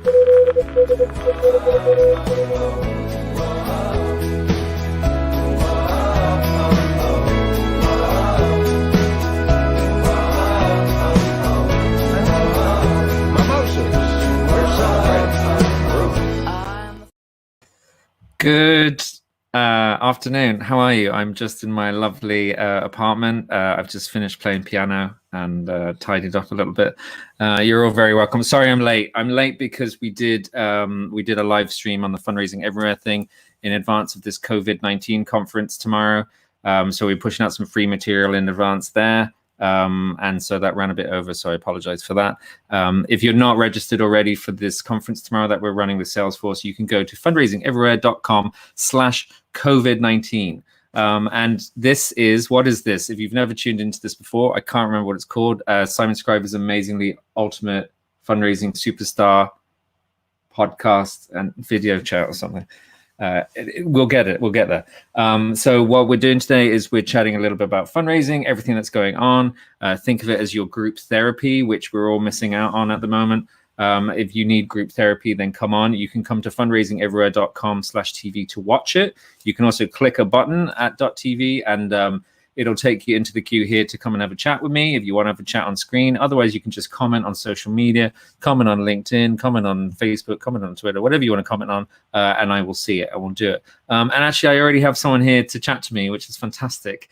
Good afternoon. How are you? I'm just in my lovely apartment. I've just finished playing piano and tidied up a little bit. You're all very welcome. Sorry, I'm late. I'm late because we did a live stream on the Fundraising Everywhere thing in advance of this COVID-19 conference tomorrow. So we're pushing out some free material in advance there. And so that ran a bit over, so I apologize for that. If you're not registered already for this conference tomorrow that we're running with Salesforce, you can go to fundraisingeverywhere.com/COVID-19. And this is, what is this? If you've never tuned into this before, I can't remember what it's called. Simon Scriver's amazingly ultimate fundraising superstar podcast and video chat or something. We'll get there. So what we're doing today is we're chatting a little bit about fundraising, everything that's going on. Think of it as your group therapy, which we're all missing out on at the moment. If you need group therapy, then come on. You can come to fundraisingeverywhere.com/TV to watch it. You can also click a button at .tv and it'll take you into the queue here to come and have a chat with me if you want to have a chat on screen. Otherwise, you can just comment on social media, comment on LinkedIn, comment on Facebook, comment on Twitter, whatever you want to comment on, and I will see it. I will do it. And actually, I already have someone here to chat to me, which is fantastic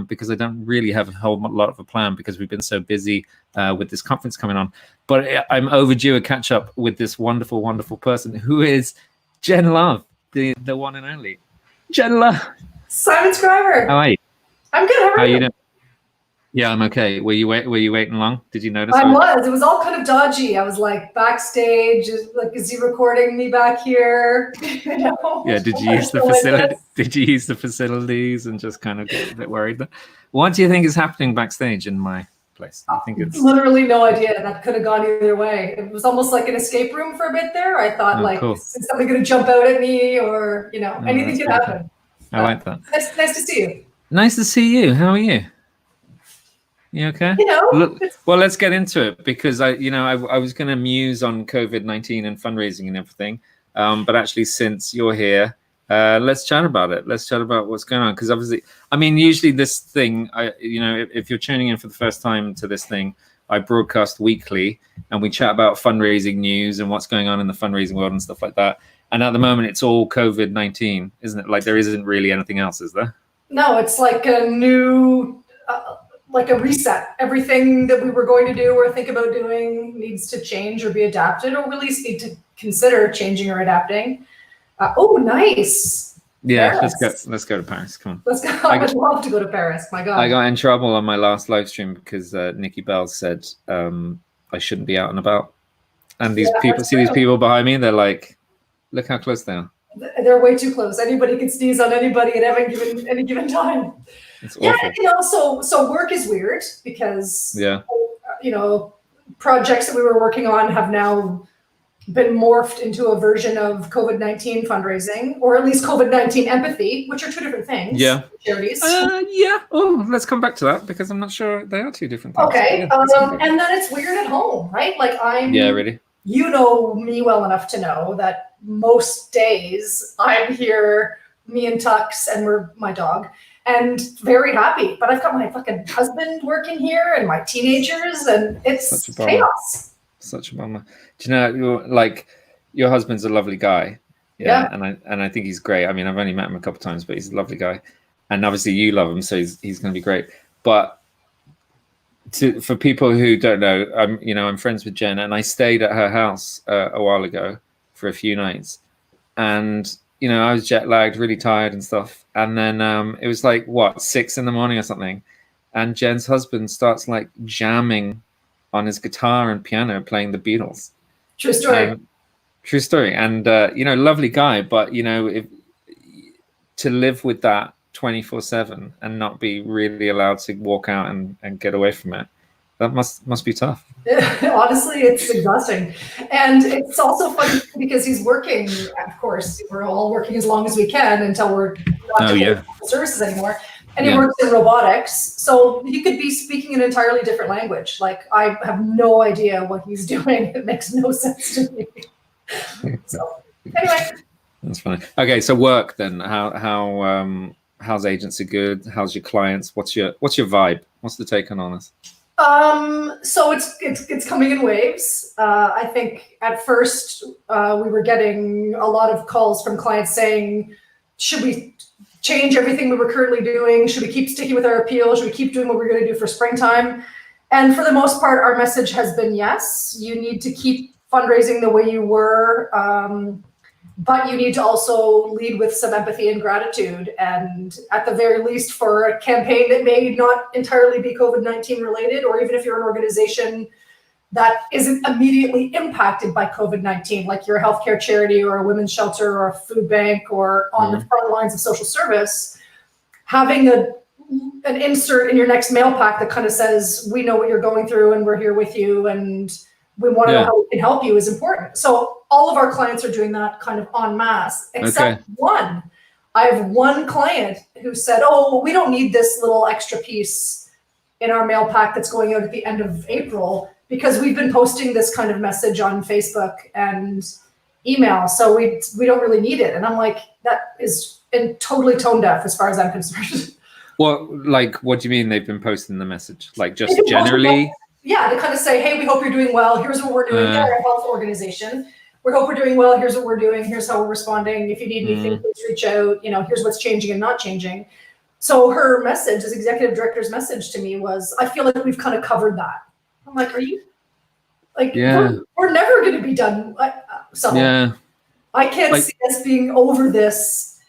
because I don't really have a whole lot of a plan because we've been so busy with this conference coming on. But I'm overdue a catch up with this wonderful, wonderful person who is Jen Love, the one and only. Jen Love. Simon Scriver. How are you? I'm good. How are you? Doing? Yeah, I'm okay. Were you waiting long? Did you notice? I was. It was all kind of dodgy. I was like backstage, like, is he recording me back here? You know? Yeah. Did you use the facility? Did you use the facilities and just kind of get a bit worried? What do you think is happening backstage in my place? I think it's literally no idea. That could have gone either way. It was almost like an escape room for a bit there. I thought, cool. Is somebody going to jump out at me, or anything could happen? I like that. Nice to see you. Nice to see you. How are you? You okay? Well, let's get into it because I was going to muse on COVID-19 and fundraising and everything, but actually, since you're here, let's chat about it. Let's chat about what's going on because obviously, I mean, usually this thing, if you're tuning in for the first time to this thing, I broadcast weekly and we chat about fundraising news and what's going on in the fundraising world and stuff like that. And at the moment, it's all COVID-19, isn't it? Like there isn't really anything else, is there? No, it's like a new, like a reset. Everything that we were going to do or think about doing needs to change or be adapted, or at least need to consider changing or adapting. Oh, nice. Yeah, let's go to Paris. Come on. Let's go. I would love to go to Paris. My God. I got in trouble on my last live stream because Nikki Bell said I shouldn't be out and about. And these people behind me, they're like, look how close they are. They're way too close. Anybody can sneeze on anybody at any given time. It's awful. So work is weird because projects that we were working on have now been morphed into a version of COVID-19 fundraising, or at least COVID-19 empathy, which are two different things. Yeah. Charities. Oh, let's come back to that because I'm not sure they are two different things. Okay. And then it's weird at home, right? Like really. You know me well enough to know that most days I'm here, me and Tux, and we're my dog, and very happy. But I've got my fucking husband working here and my teenagers, and it's chaos. Such a bummer. Do you know, like, your husband's a lovely guy. Yeah. And I think he's great. I mean, I've only met him a couple of times, but he's a lovely guy. And obviously you love him, so he's going to be great. But for people who don't know, I'm friends with Jen, and I stayed at her house a while ago for a few nights, and I was jet lagged, really tired and stuff. And then it was like 6 a.m. or something, and Jen's husband starts like jamming on his guitar and piano, playing the Beatles. True story. True story. And lovely guy, but if to live with that 24/7 and not be really allowed to walk out and get away from it, that must be tough. Honestly, it's exhausting. And it's also funny because he's working, of course, we're all working as long as we can until we're not doing services anymore. And he works in robotics. So he could be speaking an entirely different language. Like, I have no idea what he's doing. It makes no sense to me. So anyway. That's funny. Okay, so work then. How's agency good? How's your clients? What's your vibe? What's the take on this? So it's coming in waves. I think at first we were getting a lot of calls from clients saying, should we change everything we were currently doing? Should we keep sticking with our appeal? Should we keep doing what we're going to do for springtime? And for the most part, our message has been yes. You need to keep fundraising the way you were, but you need to also lead with some empathy and gratitude. And at the very least, for a campaign that may not entirely be COVID-19 related, or even if you're an organization that isn't immediately impacted by COVID-19, like you're a healthcare charity or a women's shelter or a food bank or on the front lines of social service, having an insert in your next mail pack that kind of says, we know what you're going through and we're here with you and we want to know how we can help you is important. So all of our clients are doing that kind of en masse, except one. I have one client who said, oh, we don't need this little extra piece in our mail pack that's going out at the end of April because we've been posting this kind of message on Facebook and email. So we don't really need it. And I'm like, that is totally tone deaf as far as I'm concerned. Well, like, what do you mean they've been posting the message? Like just generally? Yeah, to kind of say, hey, we hope you're doing well. Here's what we're doing. They're a health organization. We hope we're doing well. Here's what we're doing. Here's how we're responding. If you need anything, please reach out. Here's what's changing and not changing. So her message, as executive director's message to me was, I feel like we've kind of covered that. I'm like, are you? Like, we're never going to be done. I can't see us being over this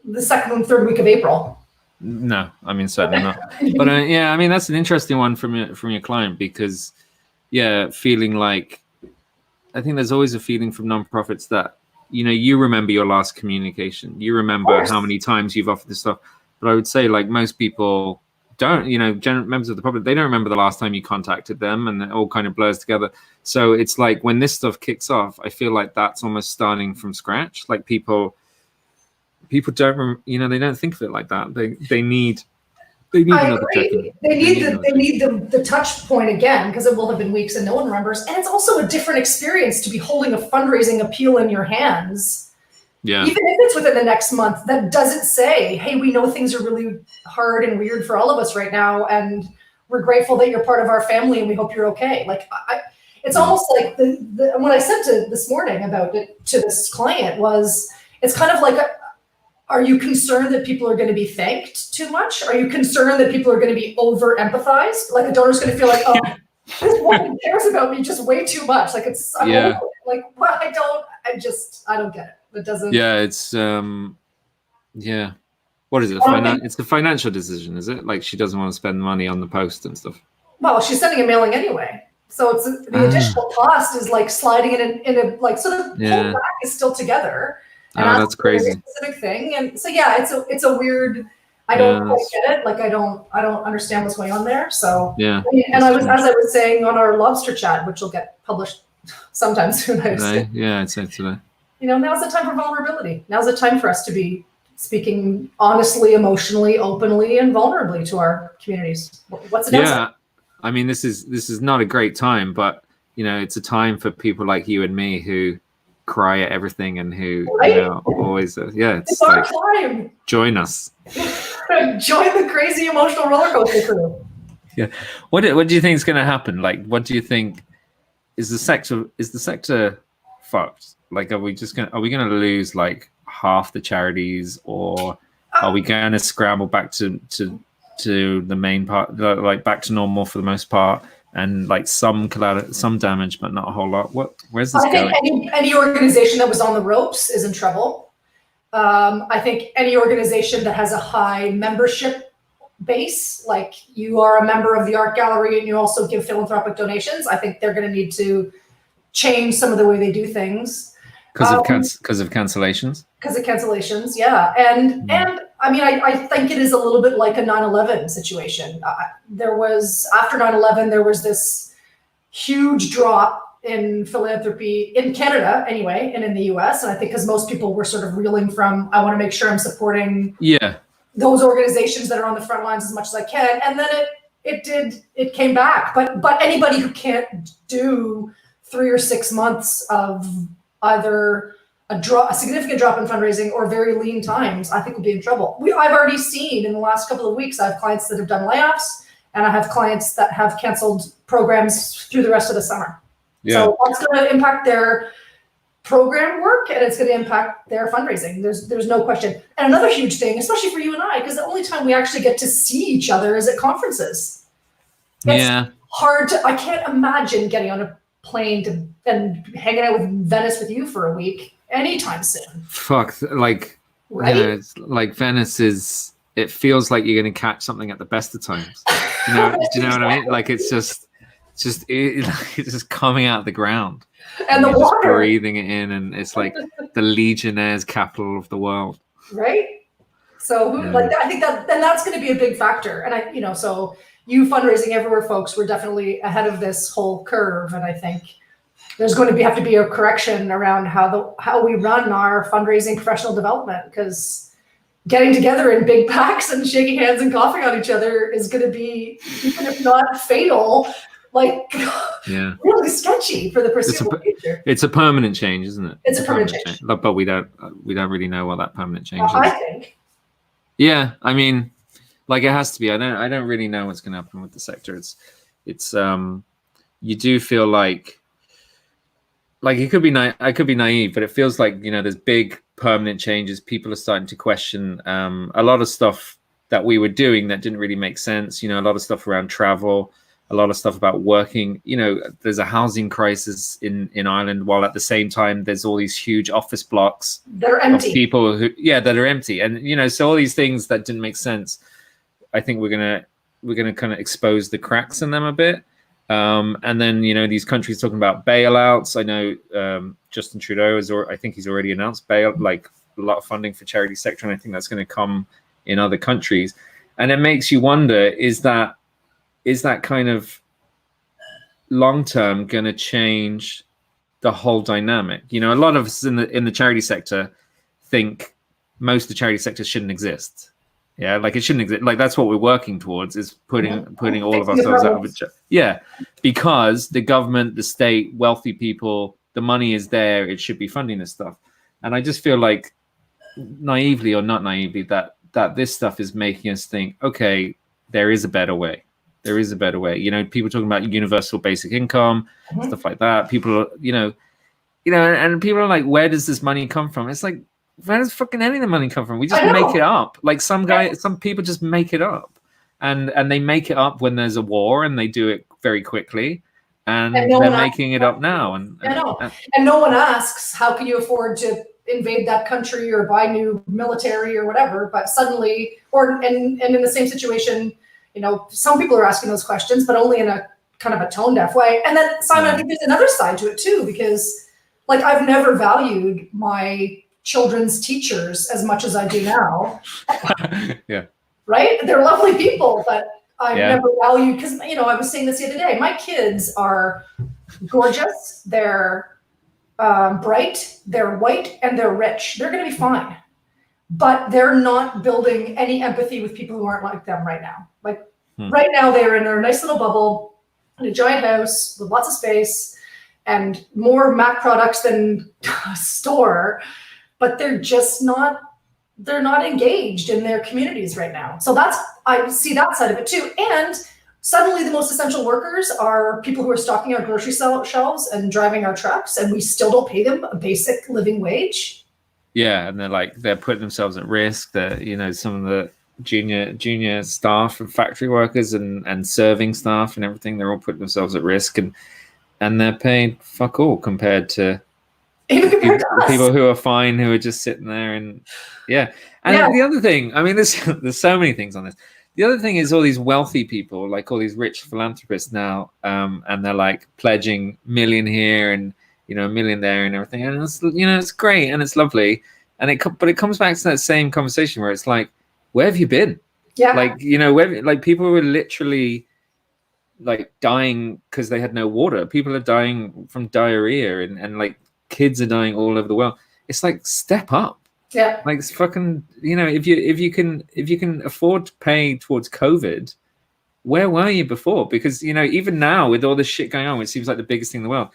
the second and third week of April. No, I mean, certainly not. But I mean, that's an interesting one from your client because, feeling like, I think there's always a feeling from nonprofits that, you remember your last communication. You remember how many times you've offered this stuff. But I would say, like, most people don't, members of the public, they don't remember the last time you contacted them, and it all kind of blurs together. So it's like when this stuff kicks off, I feel like that's almost starting from scratch. Like people don't, they don't think of it like that. They need another check-in. They need the touch point again, because it will have been weeks and no one remembers. And it's also a different experience to be holding a fundraising appeal in your hands. Yeah. Even if it's within the next month, that doesn't say, hey, we know things are really hard and weird for all of us right now, and we're grateful that you're part of our family and we hope you're okay. Like it's almost like what I said this morning about it to this client was, it's kind of like are you concerned that people are going to be thanked too much? Are you concerned that people are going to be over empathized? Like a donor's going to feel like, oh, this woman cares about me just way too much. Like I'm over it. Like, well, I don't get it. It doesn't. Yeah, it's What is it? It's a financial decision, is it? Like she doesn't want to spend money on the post and stuff. Well, she's sending a mailing anyway. So it's the additional cost is like sliding it in a like, so the whole back is still together. And that's crazy. Specific thing, and so it's a weird. I don't quite get it. Like I don't understand what's going on there. So and as I was saying on our lobster chat, which will get published sometime soon. I'd say today. Now's the time for vulnerability. Now's the time for us to be speaking honestly, emotionally, openly, and vulnerably to our communities. What's the next? Yeah, I mean this is not a great time, but it's a time for people like you and me who cry at everything and who always it's our like, time. Join us. Join the crazy emotional roller coaster crew. Yeah. What do you think is going to happen? Like, what do you think is the sector fucked? Like, are we going to lose like half the charities, or are we going to scramble back to the main part, like back to normal for the most part? And like some damage, but not a whole lot. Where's this going? I think any organization that was on the ropes is in trouble. I think any organization that has a high membership base, like you are a member of the art gallery and you also give philanthropic donations, I think they're going to need to change some of the way they do things. Because of cancellations? Because of cancellations, yeah. And I mean, I think it is a little bit like a 9/11 situation. After 9/11, there was this huge drop in philanthropy in Canada anyway, and in the US. And I think because most people were sort of reeling from, I want to make sure I'm supporting those organizations that are on the front lines as much as I can. And then it came back. But anybody who can't do 3 or 6 months of either a significant drop in fundraising or very lean times, I think we'll be in trouble. I've already seen in the last couple of weeks, I have clients that have done layoffs, and I have clients that have canceled programs through the rest of the summer. Yeah. So that's going to impact their program work, and it's going to impact their fundraising. There's no question. And another huge thing, especially for you and I, because the only time we actually get to see each other is at conferences. It's hard to, I can't imagine getting on a plane and hanging out with Venice with you for a week anytime soon. Fuck, like, right? You know, it's like Venice is, it feels like you're going to catch something at the best of times. You know, do you know what I mean? Like, it's just coming out of the ground. And the water. Just breathing it in, and it's like the Legionnaires' capital of the world. Right? So, like, I think that's going to be a big factor. And so you Fundraising Everywhere folks were definitely ahead of this whole curve. And I think there's going to have to be a correction around how we run our fundraising professional development, because getting together in big packs and shaking hands and coughing on each other is going to be, even if not fatal, like really sketchy for the foreseeable future. It's a permanent change, isn't it? It's a permanent change. But we don't really know what that permanent change is. I think. Yeah, I mean, like, it has to be. I don't really know what's going to happen with the sector. It's you do feel like it could be I could be naive, but it feels like, you know, there's big permanent changes. People are starting to question a lot of stuff that we were doing that didn't really make sense. You know, a lot of stuff around travel, a lot of stuff about working. You know, there's a housing crisis in Ireland, while at the same time there's all these huge office blocks that are empty. Of people that are empty, and you know, so all these things that didn't make sense. I think we're gonna kind of expose the cracks in them a bit. And then, you know, these countries talking about bailouts. I know Justin Trudeau I think he's already announced like a lot of funding for charity sector, and I think that's going to come in other countries. And it makes you wonder: is that kind of long term going to change the whole dynamic? You know, a lot of us in the charity sector think most of the charity sector shouldn't exist. Yeah, like it shouldn't exist. Like that's what we're working towards, is putting all of ourselves out of a job. Yeah, because the government, the state, wealthy people, the money is there. It should be funding this stuff. And I just feel like, naively or not naively, that this stuff is making us think, okay, there is a better way. There is a better way. You know, people talking about universal basic income, stuff like that. People are, you know, and people are like, where does this money come from? It's like, where does fucking any of the money come from? We just make it up. Like some people just make it up, and they make it up when there's a war, and they do it very quickly, and they're making it up now. And no one asks, how can you afford to invade that country or buy new military or whatever? But suddenly, and in the same situation, you know, some people are asking those questions, but only in a kind of a tone deaf way. And then, Simon, I think there's another side to it too, because like I've never valued my children's teachers as much as I do now. Yeah. Right? They're lovely people, but I've never valued, because, you know, I was saying this the other day, my kids are gorgeous, they're bright, they're white, and they're rich. They're going to be fine. But they're not building any empathy with people who aren't like them right now. Like right now, they're in their nice little bubble in a giant house with lots of space and more Mac products than a store. But they're not engaged in their communities right now. So I see that side of it too. And suddenly the most essential workers are people who are stocking our grocery shelves and driving our trucks, and we still don't pay them a basic living wage. Yeah, and they're putting themselves at risk. That, you know, some of the junior staff and factory workers and serving staff and everything, they're all putting themselves at risk, and they're paid fuck all compared to people who are fine, who are just sitting there. And the other thing, I mean, there's so many things on this. The other thing is all these wealthy people, like all these rich philanthropists now, and they're like pledging $1 million here and, you know, $1 million there and everything. And it's, you know, it's great and it's lovely. But it comes back to that same conversation where it's like, where have you been? Yeah. Like, you know, like people were literally like dying because they had no water. People are dying from diarrhea, and like kids are dying all over the world. It's like, step up. Yeah. Like, it's fucking, you know, if you can afford to pay towards COVID, where were you before? Because, you know, even now with all this shit going on, which seems like the biggest thing in the world,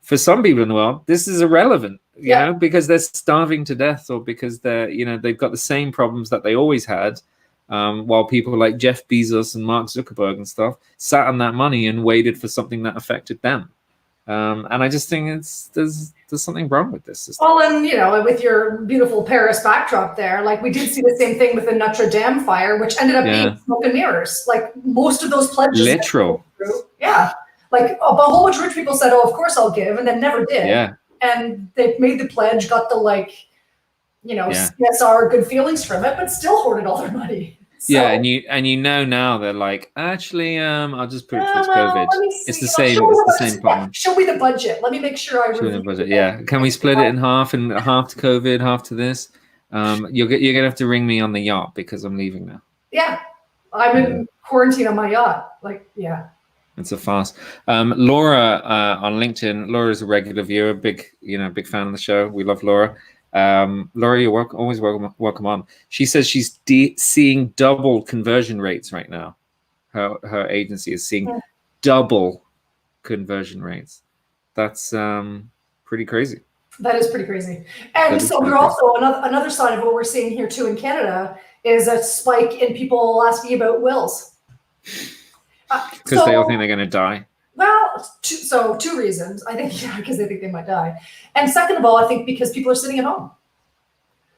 for some people in the world, this is irrelevant, you Yeah. know, because they're starving to death, or because they're, you know, they've got the same problems that they always had, while people like Jeff Bezos and Mark Zuckerberg and stuff sat on that money and waited for something that affected them. And I just think there's something wrong with this system. Well, and you know, with your beautiful Paris backdrop there, like we did see the same thing with the Notre Dame fire, which ended up being smoke and mirrors. Like most of those pledges, literal, yeah. Like a whole bunch of rich people said, "Oh, of course I'll give," and then never did. Yeah. And they made the pledge, got the like, you know, Yeah. CSR good feelings from it, but still hoarded all their money. So, yeah, and you know now they're like, actually, I'll just put it towards COVID. It's the same. Show It's the same problem. Show me the budget. Let me make sure I review the budget. Yeah, can we split it in half, and half to COVID, half to this? You're gonna have to ring me on the yacht because I'm leaving now. Yeah, I'm in quarantine on my yacht. Like, yeah. It's a farce. Laura on LinkedIn. Laura's a regular viewer, big fan of the show. We love Laura. Laura, you're always welcome on. She says she's seeing double conversion rates right now. Her agency is seeing double conversion rates. That's pretty crazy. That is pretty crazy. And so we're also another sign of what we're seeing here too in Canada is a spike in people asking about wills. Because they all think they're going to die. Well, two reasons. I think, because they think they might die. And second of all, I think because people are sitting at home.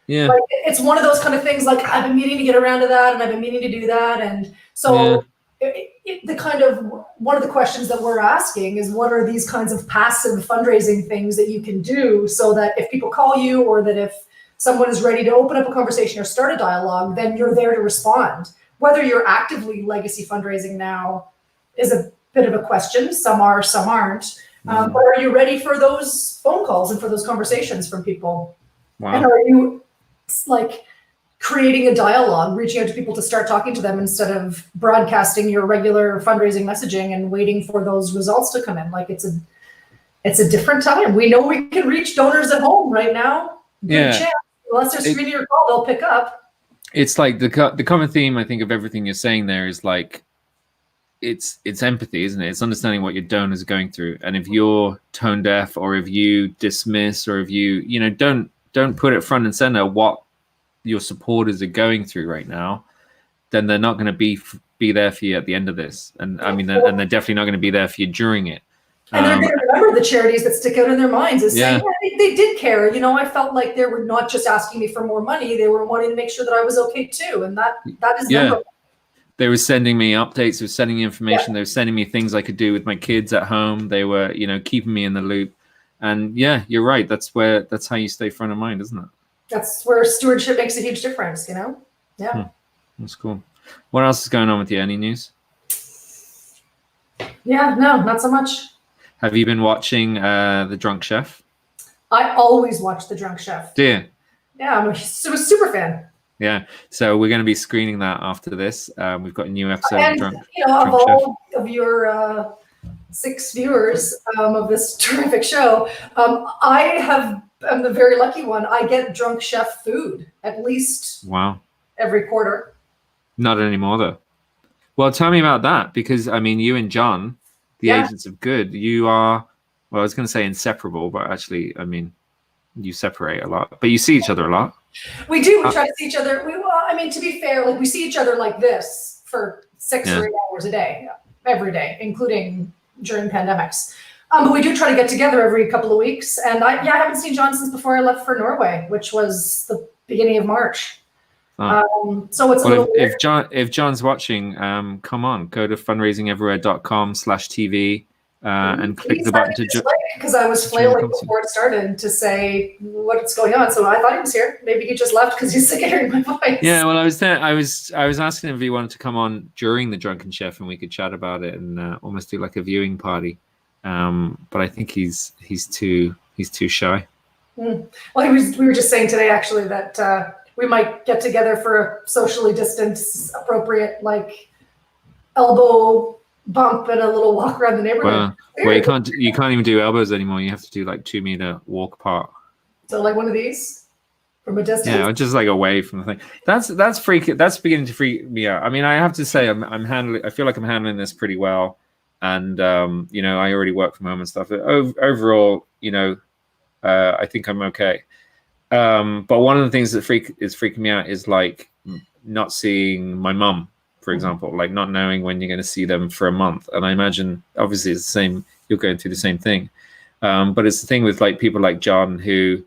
Yeah. Like, it's one of those kind of things, like I've been meaning to get around to that and I've been meaning to do that. And so one of the questions that we're asking is, what are these kinds of passive fundraising things that you can do so that if people call you, or that if someone is ready to open up a conversation or start a dialogue, then you're there to respond. Whether you're actively legacy fundraising now is a bit of a question. Some are, some aren't. But are you ready for those phone calls and for those conversations from people? Wow. And are you like creating a dialogue, reaching out to people to start talking to them instead of broadcasting your regular fundraising messaging and waiting for those results to come in? Like it's a different time. We know we can reach donors at home right now. Good chance. Unless they're screening your call, they'll pick up. It's like the common theme, I think, of everything you're saying there is like, it's empathy, isn't it? It's understanding what your donors are going through. And if you're tone deaf, or if you dismiss, or if you don't put it front and center what your supporters are going through right now, then they're not going to be there for you at the end of this. And I mean, and they're definitely not going to be there for you during it. And they're going to remember the charities that stick out in their minds as saying, they did care. You know, I felt like they were not just asking me for more money. They were wanting to make sure that I was okay too. And that is memorable. They were sending me updates. They were sending me information. They were sending me things I could do with my kids at home. They were, keeping me in the loop. And yeah, you're right. That's how you stay front of mind, isn't it? That's where stewardship makes a huge difference, Yeah. That's cool. What else is going on with you? Any news? Yeah, no, not so much. Have you been watching The Drunk Chef? I always watch The Drunk Chef. Do you? Yeah, I'm a super fan. Yeah, so we're going to be screening that after this. We've got a new episode of Drunk Chef. Of all of your 6 viewers of this terrific show, I'm the very lucky one. I get Drunk Chef food at least every quarter. Not anymore, though. Well, tell me about that, because, I mean, you and John, the Agents of Good, you are, well, I was going to say inseparable, but actually, I mean, you separate a lot, but you see each other a lot. We do. We try to see each other. To be fair, like we see each other like this for 6 or 8 hours a day, every day, including during pandemics. But we do try to get together every couple of weeks. And I haven't seen John since before I left for Norway, which was the beginning of March. So it's if John's watching, come on, go to fundraisingeverywhere.com/TV and click the button to join. Because I was flailing before it started to say what's going on, so I thought he was here. Maybe he just left because he's sick of hearing my voice. Yeah, well, I was there. I was asking him if he wanted to come on during the Drunken Chef and we could chat about it and almost do like a viewing party. But I think he's too shy. Well, we were just saying today actually that we might get together for a socially distanced, appropriate, like elbow bump and a little walk around the neighborhood. Well, you can't even do elbows anymore. You have to do like 2 meter walk apart. So like one of these from a distance. Yeah, just like away from the thing. That's freaky. That's beginning to freak me out. I mean, I have to say, I feel like I'm handling this pretty well. and you know, I already work from home and stuff. Overall, you know, I think I'm okay. But one of the things that is freaking me out is like not seeing my mum, for example, like not knowing when you're going to see them for a month. And I imagine obviously it's the same, you're going through the same thing. But it's the thing with like people like John who,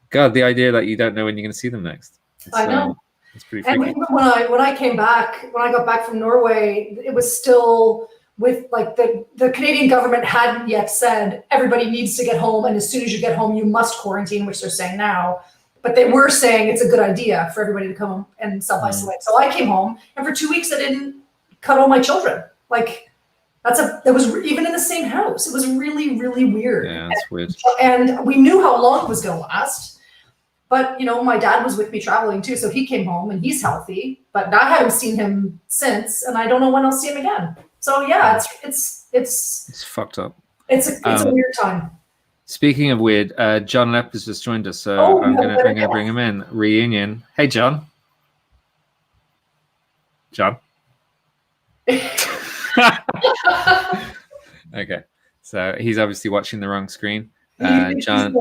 God, the idea that you don't know when you're going to see them next. I know. It's pretty freaky. And when I came back, when I got back from Norway, it was still with like the Canadian government hadn't yet said everybody needs to get home, and as soon as you get home, you must quarantine, which they're saying now. But they were saying it's a good idea for everybody to come home and self-isolate. So I came home, and for 2 weeks I didn't cuddle my children. Like that was even in the same house. It was really, really weird. Yeah, that's weird. And we knew how long it was going to last. But, you know, my dad was with me traveling too, so he came home and he's healthy, but I haven't seen him since, and I don't know when I'll see him again. So yeah, it's fucked up. It's a weird time. Speaking of weird, John Lepp has just joined us, so I'm gonna bring him in. Reunion. Hey, John. John. Okay, so he's obviously watching the wrong screen. John,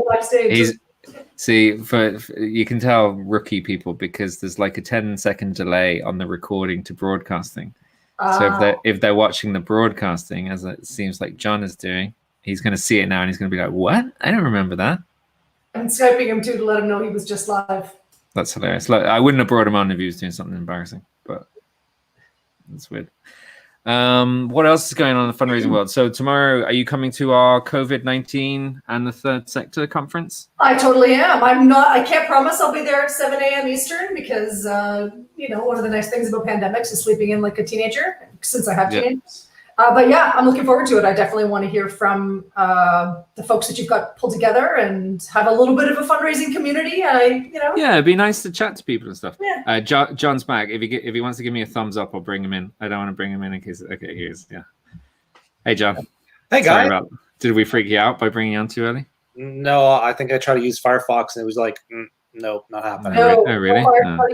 see, for you can tell rookie people because there's like a 10-second delay on the recording to broadcasting. So if they're watching the broadcasting, as it seems like John is doing, he's going to see it now and he's going to be like, "What? I don't remember that." I'm Skyping him too to let him know he was just live. That's hilarious. Like, I wouldn't have brought him on if he was doing something embarrassing, but that's weird. What else is going on in the fundraising world? So tomorrow, are you coming to our COVID-19 and the Third Sector conference? I totally am. I can't promise I'll be there at 7 a.m. Eastern because, you know, one of the nice things about pandemics is sleeping in like a teenager since I have teenagers. But yeah, I'm looking forward to it. I definitely want to hear from the folks that you've got pulled together and have a little bit of a fundraising community. Yeah, it'd be nice to chat to people and stuff. Yeah. John's back. If he wants to give me a thumbs up, I'll bring him in. I don't want to bring him in case. Okay, he is. Yeah. Hey, John. Hey, guys. Did we freak you out by bringing you on too early? No, I think I tried to use Firefox and it was like, nope, not happening. No, oh, really?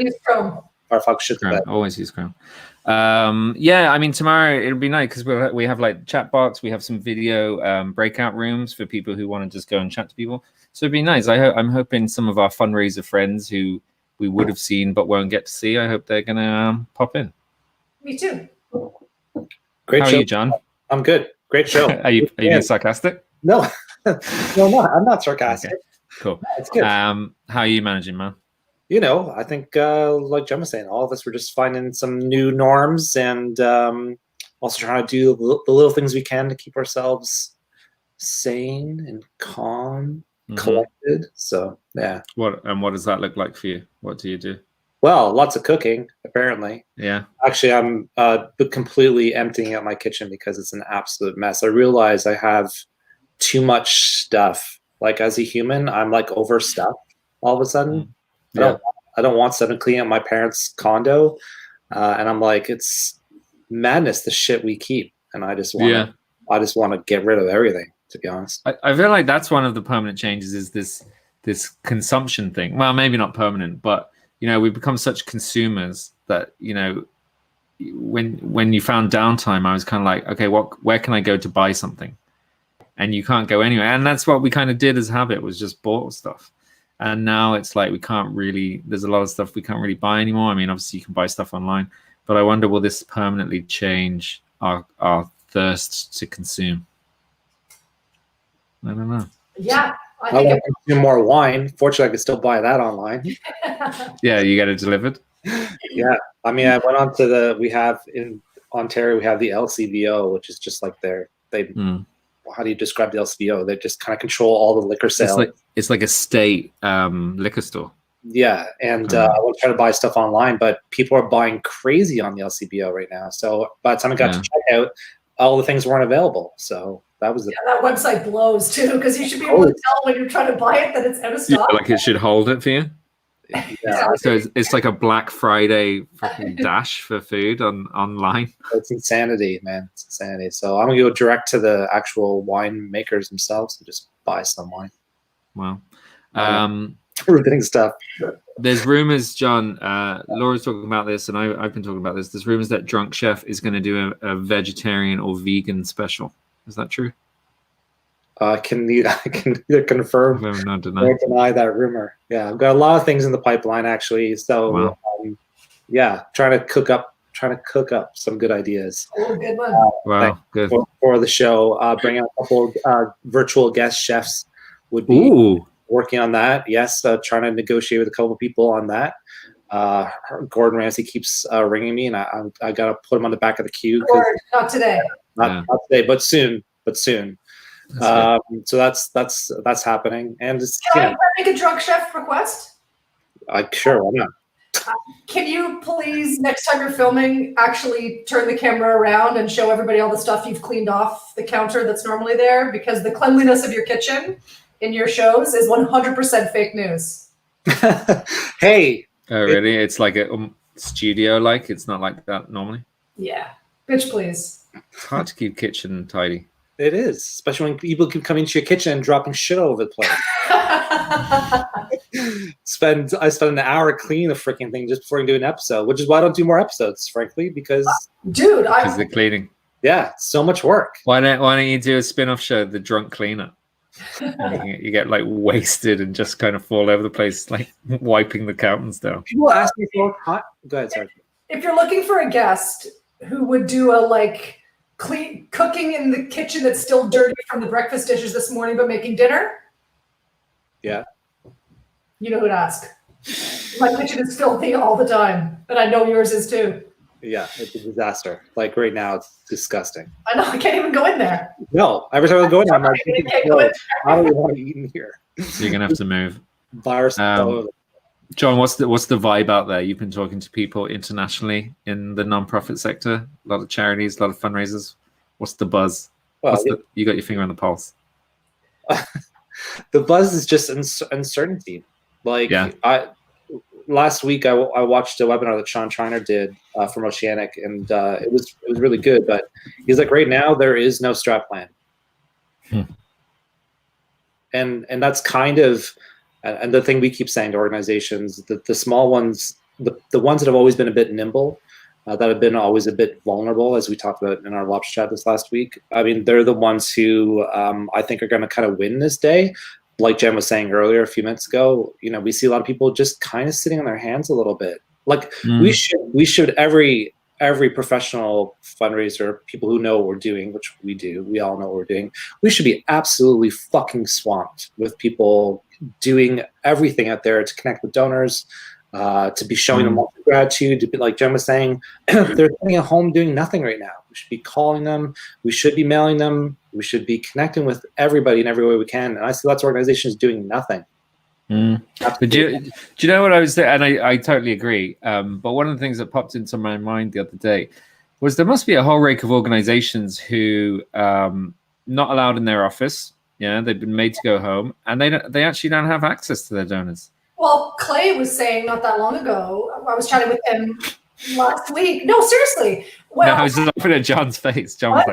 Use Chrome. Firefox should Chrome. Always use Chrome. Yeah, I mean, tomorrow it'll be nice because we have like chat box, we have some video breakout rooms for people who want to just go and chat to people. So it'd be nice. I'm hoping some of our fundraiser friends who we would have seen but won't get to see, I hope they're gonna pop in. Me too. Great How show. are you, John? I'm good. Great show. Are you being sarcastic? No, no, I'm not sarcastic. Okay. Cool. It's good. How are you managing, man? You know, I think like Jem was saying, all of us were just finding some new norms and also trying to do the little things we can to keep ourselves sane and calm, collected. So yeah. What does that look like for you? What do you do? Well, lots of cooking, apparently. Yeah. Actually, I'm completely emptying out my kitchen because it's an absolute mess. I realize I have too much stuff. Like as a human, I'm like overstuffed all of a sudden. Yeah. I don't want someone cleaning up my parents' condo, and I'm like, it's madness the shit we keep, and I just want to get rid of everything. To be honest, I feel like that's one of the permanent changes is this consumption thing. Well, maybe not permanent, but you know, we've become such consumers that, you know, when you found downtime, I was kind of like, okay, where can I go to buy something? And you can't go anywhere. And that's what we kind of did as habit, was just bought stuff. And now it's like there's a lot of stuff we can't really buy anymore. I mean, obviously you can buy stuff online, but I wonder, will this permanently change our thirst to consume? I don't know. Yeah. I want to consume more wine. Fortunately, I can still buy that online. Yeah, you get it delivered? Yeah. I mean, I went on to we have in Ontario, we have the LCBO, which is just like how do you describe the LCBO? They just kind of control all the liquor sales. It's like a state liquor store. Yeah, and I want to try to buy stuff online, but people are buying crazy on the LCBO right now. So by the time I got to check out, all the things weren't available. So that was that website blows too, because you should be able to tell when you're trying to buy it that it's out of stock. Yeah, like it should hold it for you. Yeah. So it's like a Black Friday fucking dash for food online. It's insanity, man. It's insanity. So I'm gonna go direct to the actual wine makers themselves and just buy some wine. Wow. riveting stuff. There's rumors, John. Laura's talking about this, and I've been talking about this. There's rumors that Drunk Chef is going to do a vegetarian or vegan special. Is that true? I can neither confirm Not or deny that rumor. Yeah, I've got a lot of things in the pipeline actually. So Wow. Yeah, trying to cook up some good ideas. Oh, good one. Wow, good. For the show. Bring out a couple virtual guest chefs would be Ooh, working on that. Yes, trying to negotiate with a couple people on that. Gordon Ramsay keeps ringing me, and I got to put him on the back of the queue. Or not today. Not today, but soon. So that's happening, and it's, Can I make a Drunk Chef request? Sure, why not? Can you please, next time you're filming, actually turn the camera around and show everybody all the stuff you've cleaned off the counter that's normally there? Because the cleanliness of your kitchen in your shows is 100% fake news. Hey. oh really? It's like a studio, like it's not like that normally. Yeah, bitch, please. It's hard to keep kitchen tidy. It is, especially when people keep coming to your kitchen and dropping shit all over the place. I spend an hour cleaning the freaking thing just before I do an episode, which is why I don't do more episodes, frankly, because dude, because the cleaning. Yeah, so much work. Why don't you do a spin-off show, The Drunk Cleaner? You get like wasted and just kind of fall over the place, like wiping the curtains down. People ask me for hot. Go ahead, sorry. If you're looking for a guest who would do a clean cooking in the kitchen that's still dirty from the breakfast dishes this morning, but making dinner. Yeah. You know who to ask. My kitchen is filthy all the time, and I know yours is too. Yeah, it's a disaster. Like right now, it's disgusting. I know, I can't even go in there. No, every time I go in there, I'm like, go in I don't even want to eat in here. So you're gonna have to move. Virus. John, what's the vibe out there? You've been talking to people internationally in the nonprofit sector, a lot of charities, a lot of fundraisers. What's the buzz? Well, You got your finger on the pulse. The buzz is just uncertainty. Like last week, I watched a webinar that Sean Triner did from Oceanic, and it was really good. But he's like, right now there is no strat plan, and that's kind of. And the thing we keep saying to organizations, the small ones, the ones that have always been a bit nimble, that have been always a bit vulnerable, as we talked about in our Lobster chat this last week. I mean, they're the ones who I think are going to kind of win this day. Like Jen was saying earlier a few minutes ago, we see a lot of people just kind of sitting on their hands a little bit. Like we should every professional fundraiser, people who know what we're doing, which we do, we all know what we're doing. We should be absolutely fucking swamped with people doing everything out there to connect with donors, to be showing them gratitude, to be, like Jen was saying, they're sitting at home doing nothing right now. We should be calling them. We should be mailing them. We should be connecting with everybody in every way we can. And I see lots of organizations doing nothing. But do you know what I was there? And I totally agree. But one of the things that popped into my mind the other day was there must be a whole rake of organizations who not allowed in their office. Yeah, they've been made to go home, and they actually don't have access to their donors. Well, Clay was saying not that long ago, I was chatting with him last week. No, seriously. Well, no, I was just looking at John's face. John was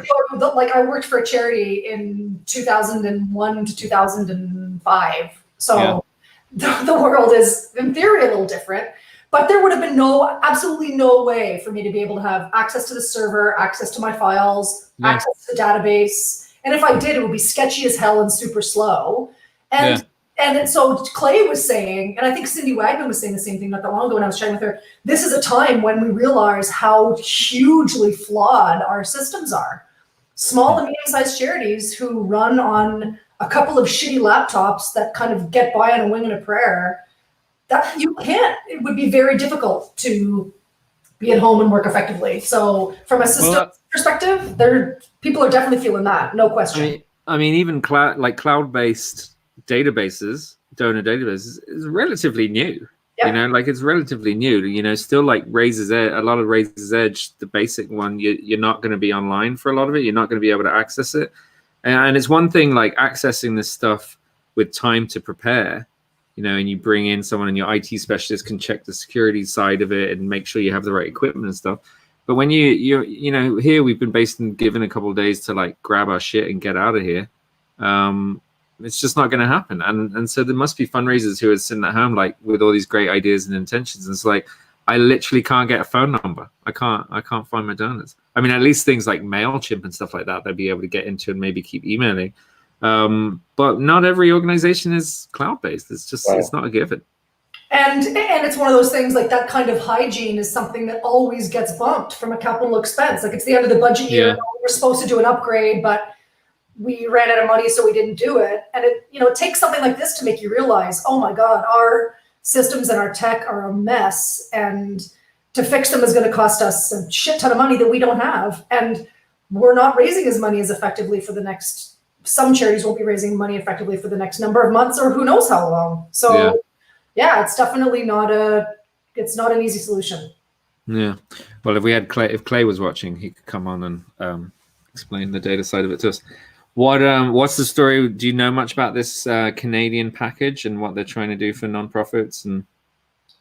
like, I worked for a charity in 2001 to 2005. So the world is, in theory, a little different. But there would have been absolutely no way for me to be able to have access to the server, access to my files, access to the database. And if I did, it would be sketchy as hell and super slow. And so Clay was saying, and I think Cindy Wagner was saying the same thing not that long ago when I was chatting with her, this is a time when we realize how hugely flawed our systems are. Small and medium-sized charities who run on a couple of shitty laptops that kind of get by on a wing and a prayer, that it would be very difficult to be at home and work effectively. So from a system perspective, people are definitely feeling that, no question. I mean, even cloud-based databases, donor databases, is relatively new. Yeah. It's relatively new. Still like a lot of Razor's Edge, the basic one, you're not going to be online for a lot of it. You're not going to be able to access it. And it's one thing like accessing this stuff with time to prepare, and you bring in someone and your IT specialist can check the security side of it and make sure you have the right equipment and stuff. But when you're here we've been given a couple of days to like grab our shit and get out of here. it's just not going to happen. And so there must be fundraisers who are sitting at home like with all these great ideas and intentions. And it's like, I literally can't get a phone number. I can't find my donors. I mean, at least things like MailChimp and stuff like that, they'll be able to get into and maybe keep emailing. But not every organization is cloud-based. It's just, it's not a given. And it's one of those things, like that kind of hygiene is something that always gets bumped from a capital expense. Like it's the end of the budget year, we're supposed to do an upgrade, but we ran out of money, so we didn't do it. And it takes something like this to make you realize, oh my God, our systems and our tech are a mess, and to fix them is going to cost us a shit ton of money that we don't have. And we're not raising as money as effectively for the next, some charities won't be raising money effectively for the next number of months, or who knows how long. So yeah, it's definitely it's not an easy solution. Yeah. Well, if Clay was watching, he could come on and explain the data side of it to us. What's the story? Do you know much about this Canadian package and what they're trying to do for nonprofits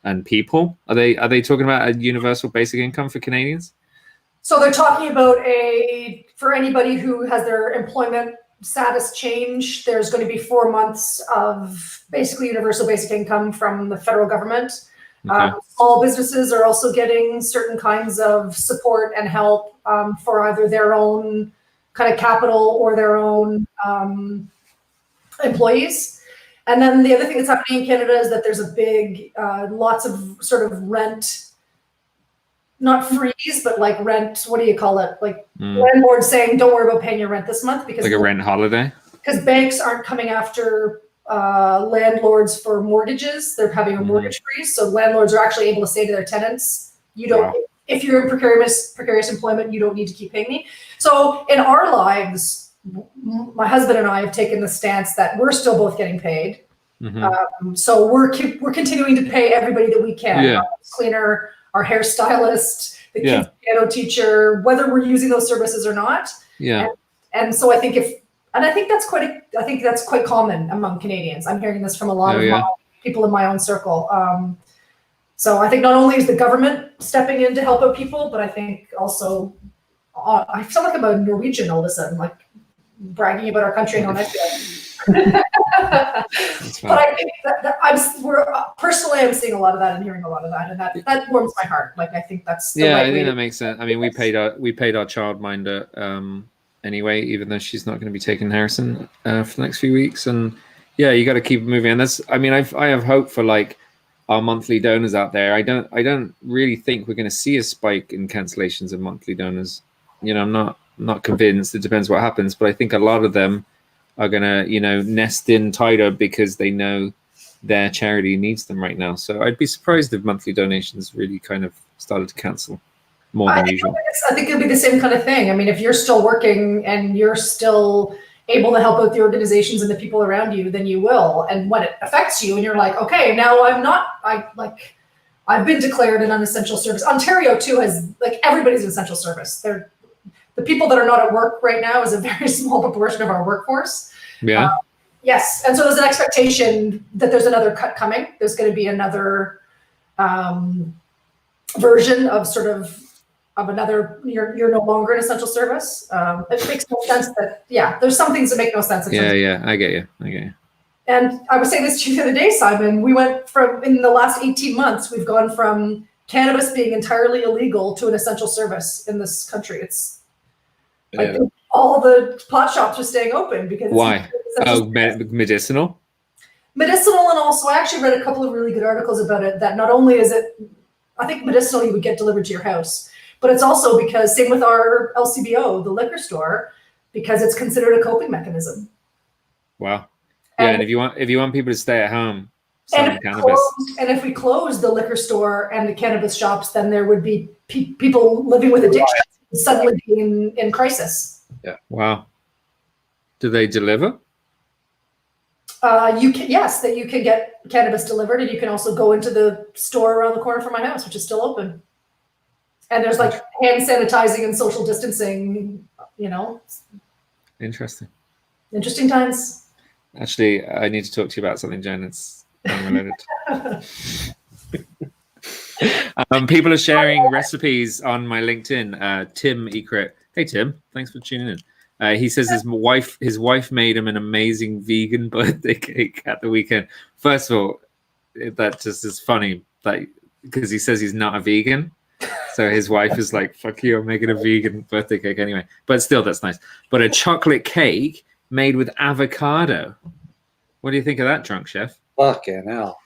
and people? Are they talking about a universal basic income for Canadians? So they're talking about for anybody who has their employment status change, there's going to be 4 months of basically universal basic income from the federal government. Okay. Small businesses are also getting certain kinds of support and help for either their own kind of capital or their own employees. And then the other thing that's happening in Canada is that there's a big, lots of sort of rent, not freeze, but like rent, what do you call it? Like landlords saying, don't worry about paying your rent this month. Because like a rent holiday? Because banks aren't coming after landlords for mortgages. They're having a mortgage freeze. So landlords are actually able to say to their tenants, you don't, if you're in precarious employment, you don't need to keep paying me. So in our lives, my husband and I have taken the stance that we're still both getting paid. So we're continuing to pay everybody that we can. Our cleaner, our hairstylist, the kids piano teacher, whether we're using those services or not. And so I think that's quite common among Canadians. I'm hearing this from a lot of people in my own circle. So I think not only is the government stepping in to help out people, but I think also I feel like I'm a Norwegian all of a sudden, like bragging about our country and how nice we are. But I think that personally, I'm seeing a lot of that and hearing a lot of that, and that warms my heart. Like I think that's the right I think way that makes sense. I mean, we paid our childminder anyway, even though she's not going to be taking Harrison for the next few weeks, and you got to keep moving. And that's, I mean, I have hope for like our monthly donors out there. I don't really think we're going to see a spike in cancellations of monthly donors. I'm not convinced. It depends what happens, but I think a lot of them are going to, nest in tighter because they know their charity needs them right now. So I'd be surprised if monthly donations really kind of started to cancel more than usual. I think it'll be the same kind of thing. I mean, if you're still working and you're still able to help out the organizations and the people around you, then you will. And when it affects you and you're like, okay, now I've been declared an unessential service. Ontario too has, like, everybody's an essential service. The people that are not at work right now is a very small proportion of our workforce. Yes. And so there's an expectation that there's another cut coming. There's going to be another version of another, you're no longer an essential service. It makes no sense that, there's some things that make no sense. I get you. And I was saying this to you the other day, Simon, we went from, in the last 18 months, we've gone from cannabis being entirely illegal to an essential service in this country. It's like all the pot shops are staying open because why? Medicinal? Medicinal, and also I actually read a couple of really good articles about it, that not only is it, I think medicinal you would get delivered to your house, but it's also because, same with our LCBO, the liquor store, because it's considered a coping mechanism. Wow. And if you want people to stay at home, if we close the liquor store and the cannabis shops, then there would be people living with addiction suddenly being in crisis. Yeah. Wow. Do they deliver? You can get cannabis delivered, and you can also go into the store around the corner from my house, which is still open. And there's like hand sanitizing and social distancing, Interesting times. Actually, I need to talk to you about something, Jen. It's unrelated. People are sharing recipes on my LinkedIn. Tim Ekrit. Hey, Tim. Thanks for tuning in. He says his wife made him an amazing vegan birthday cake at the weekend. First of all, that just is funny, like, because he says he's not a vegan. So his wife is like, fuck you, I'm making a vegan birthday cake anyway. But still, that's nice. But a chocolate cake made with avocado. What do you think of that, drunk chef? Fucking hell.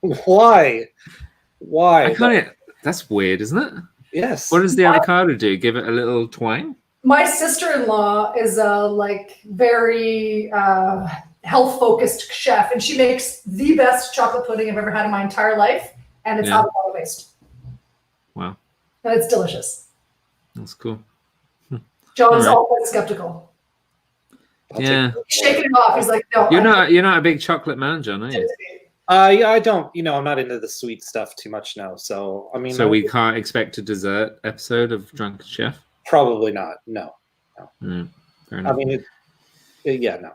Why? I kind of, that's weird, isn't it? Yes. What does the avocado do? Give it a little twang? My sister-in-law is a very health-focused chef, and she makes the best chocolate pudding I've ever had in my entire life, and it's avocado-based. Wow. And it's delicious. That's cool. John's always skeptical. Yeah. He's shaking it off. He's like, no. You're not a big chocolate man, John, are you? Yeah, I don't. I'm not into the sweet stuff too much now. So I mean, so we can't expect a dessert episode of Drunk Chef. Probably not. No. Fair enough. I mean, no.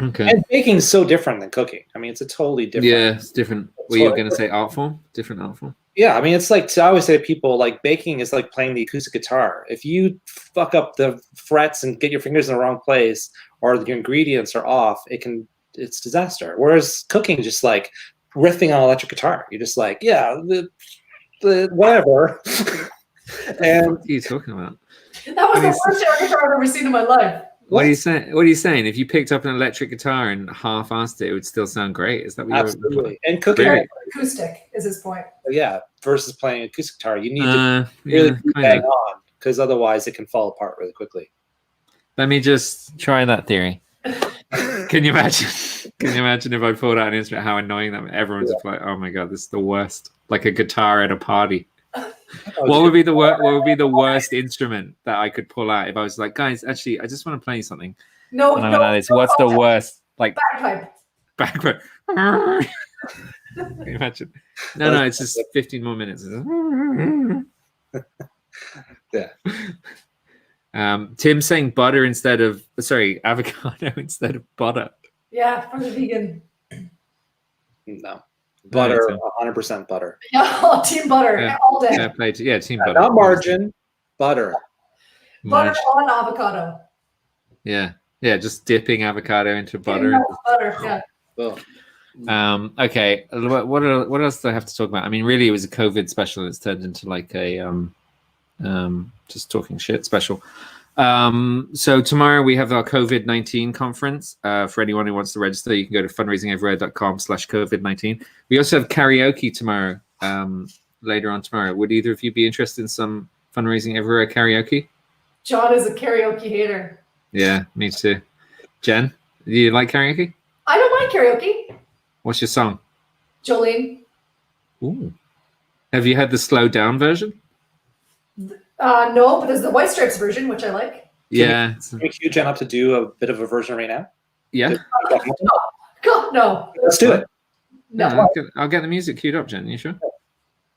Okay. And baking's so different than cooking. I mean, it's a totally different. Yeah, it's different. Were you going to say art form? Different art form? Yeah, I mean, it's like, I always say to people, like, baking is like playing the acoustic guitar. If you fuck up the frets and get your fingers in the wrong place, or your ingredients are off, it's disaster. Whereas cooking is just like riffing on electric guitar. You're just like, yeah, the whatever. And what are you talking about? That was the worst air guitar I've ever seen in my life. What are you saying? What are you saying? If you picked up an electric guitar and half-assed it, it would still sound great. Is that what absolutely? And cooking acoustic is his point. Yeah, versus playing acoustic guitar, you need to really bang on, because otherwise it can fall apart really quickly. Let me just try that theory. Can you imagine? Can you imagine if I pulled out an instrument? How annoying that everyone's just like, "Oh my god, this is the worst!" Like a guitar at a party. What would be the worst instrument that I could pull out if I was like, guys, actually, I just want to play something. No, what's the worst? Like bagpipe. Can you imagine? No, it's just 15 more minutes. Yeah. Tim's saying avocado instead of butter. Yeah, for the vegan. No. Butter, 100% butter. Yeah, team butter all day. Team butter. Not margin, butter. Butter on avocado. Yeah, just dipping avocado into butter. Butter, yeah. Oh. Okay, what else do I have to talk about? I mean, really, it was a COVID special. It's turned into like a just talking shit special. So tomorrow we have our COVID-19 conference. For anyone who wants to register, you can go to fundraisingeverywhere.com/COVID-19. We also have karaoke tomorrow, later on tomorrow. Would either of you be interested in some Fundraising Everywhere karaoke? John is a karaoke hater. Yeah, me too. Jen, do you like karaoke? I don't mind karaoke. What's your song? Jolene. Ooh. Have you had the slowed down version? No, but there's the White Stripes version, which I like. Yeah. Can we cue Jen up to do a bit of a version right now? Yeah. No. Let's do it. No. I'll get the music queued up, Jen. You sure?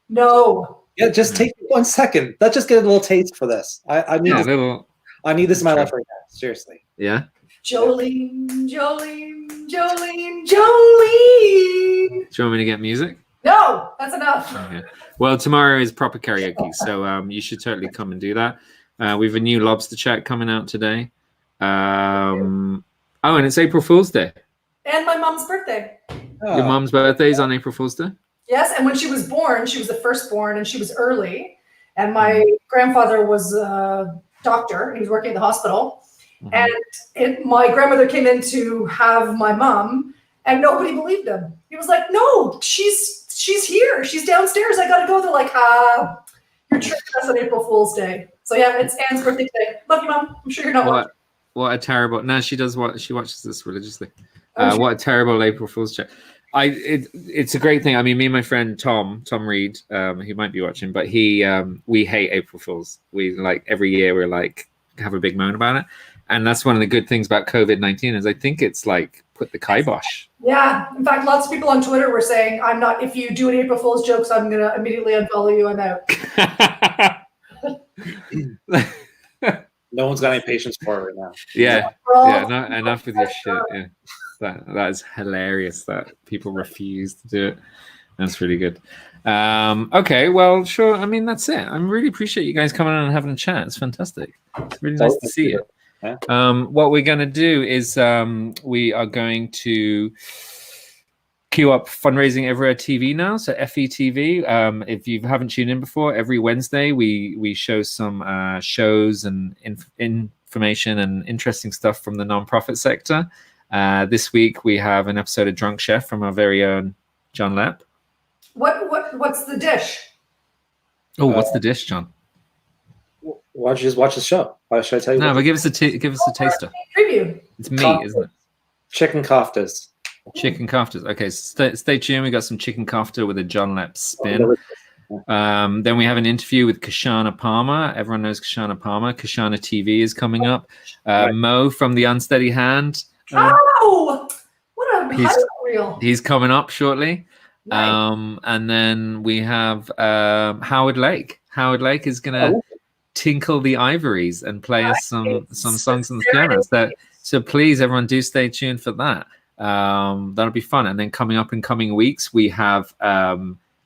No. Yeah, just take 1 second. Let's just get a little taste for this. I need this. I need this in my life right now. Seriously. Yeah. Jolene, Jolene, Jolene, Jolene. Do you want me to get music? No, that's enough. Okay. Well, tomorrow is proper karaoke, so you should totally come and do that. We have a new lobster chat coming out today. And it's April Fool's Day. And my mom's birthday. Your mom's birthday is on April Fool's Day? Yes, and when she was born, she was the firstborn, and she was early. And my grandfather was a doctor, and he was working at the hospital. And my grandmother came in to have my mom, and nobody believed him. He was like, "No, she's here. She's downstairs. I gotta go." They're like, "You're tricking us on April Fool's Day." So yeah, it's Anne's birthday today. Love you, Mom. I'm sure you're not watching. What a terrible. No, she does. She watches this religiously. What a terrible April Fool's joke. It's a great thing. I mean, me and my friend Tom Reed, he might be watching, but we hate April Fools. We like every year we're like have a big moan about it. And that's one of the good things about COVID-19 is I think it's like put the kibosh. Yeah. In fact, lots of people on Twitter were saying, "I'm not. If you do an April Fool's jokes, I'm gonna immediately unfollow you. I'm out." No one's got any patience for it right now. Yeah. Not enough with your shit. Yeah. That is hilarious that people refuse to do it. That's really good. Okay, well, sure. I mean, that's it. I really appreciate you guys coming on and having a chat. It's fantastic. It's really nice to see you. Yeah. What we're going to do is we are going to queue up Fundraising Everywhere TV now, so FETV. If you haven't tuned in before, every Wednesday we show some shows and information and interesting stuff from the nonprofit sector. This week we have an episode of Drunk Chef from our very own John Lepp. What's the dish? Oh, what's the dish, John? Why don't you just watch the show? Why should I tell you? No, but give us a taster. Preview. It's meat, isn't it? Chicken koftas. Chicken koftas. Okay, so stay tuned. We got some chicken kofta with a John Lepp spin. Then we have an interview with Kashana Palmer. Everyone knows Kashana Palmer. Kashana TV is coming up. Mo from The Unsteady Hand. What a highlight reel. He's coming up shortly. Nice. And then we have Howard Lake. Howard Lake is going to tinkle the ivories and play us some songs on the piano. So please, everyone, do stay tuned for that. That'll be fun. And then coming up in coming weeks, we have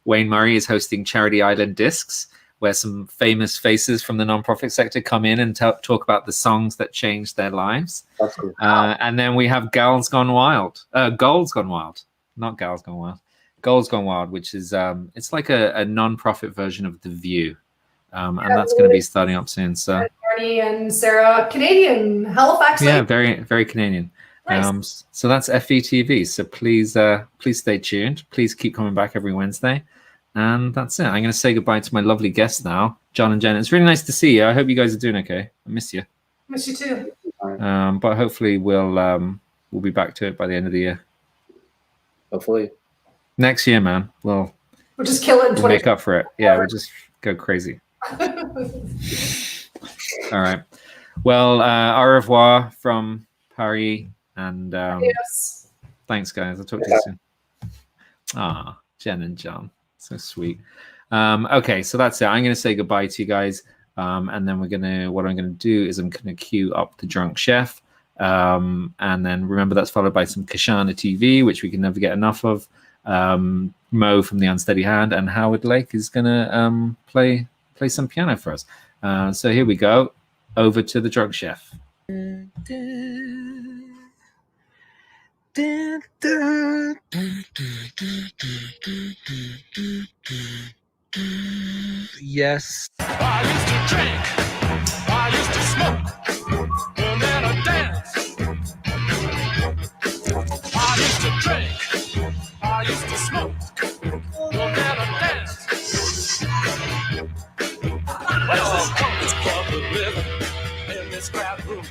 Wayne Murray is hosting Charity Island Discs, where some famous faces from the nonprofit sector come in and talk about the songs that changed their lives. That's cool. And then we have Gold's Gone Wild, not Gals Gone Wild, Gold's Gone Wild, which is it's like a non-profit version of The View, and that's going to be starting up soon. So Marnie and Sarah, Canadian, Halifax. Yeah, very very Canadian. Nice. So that's FETV. So please stay tuned. Please keep coming back every Wednesday. And that's it. I'm going to say goodbye to my lovely guests now, John and Jen. It's really nice to see you. I hope you guys are doing okay. I miss you. Miss you too. But hopefully we'll be back to it by the end of the year. Hopefully. Next year, man. We'll just kill it in 20. make up for it. Yeah, we'll just go crazy. All right. Well, au revoir from Paris. And Yes. thanks, guys. I'll talk to you soon. Ah, Jen and John. So sweet. Okay, so that's it. I'm going to say goodbye to you guys. And then what I'm going to do is I'm going to queue up the Drunk Chef. And then remember that's followed by some Kashana TV, which we can never get enough of. Mo from The Unsteady Hand, and Howard Lake is going to play some piano for us. So here we go. Over to the Drunk Chef. Yes. I used to drink, I used to smoke, and then I dance. I used to drink, I used to smoke, and then I dance. Well, it's public living in this crowd room.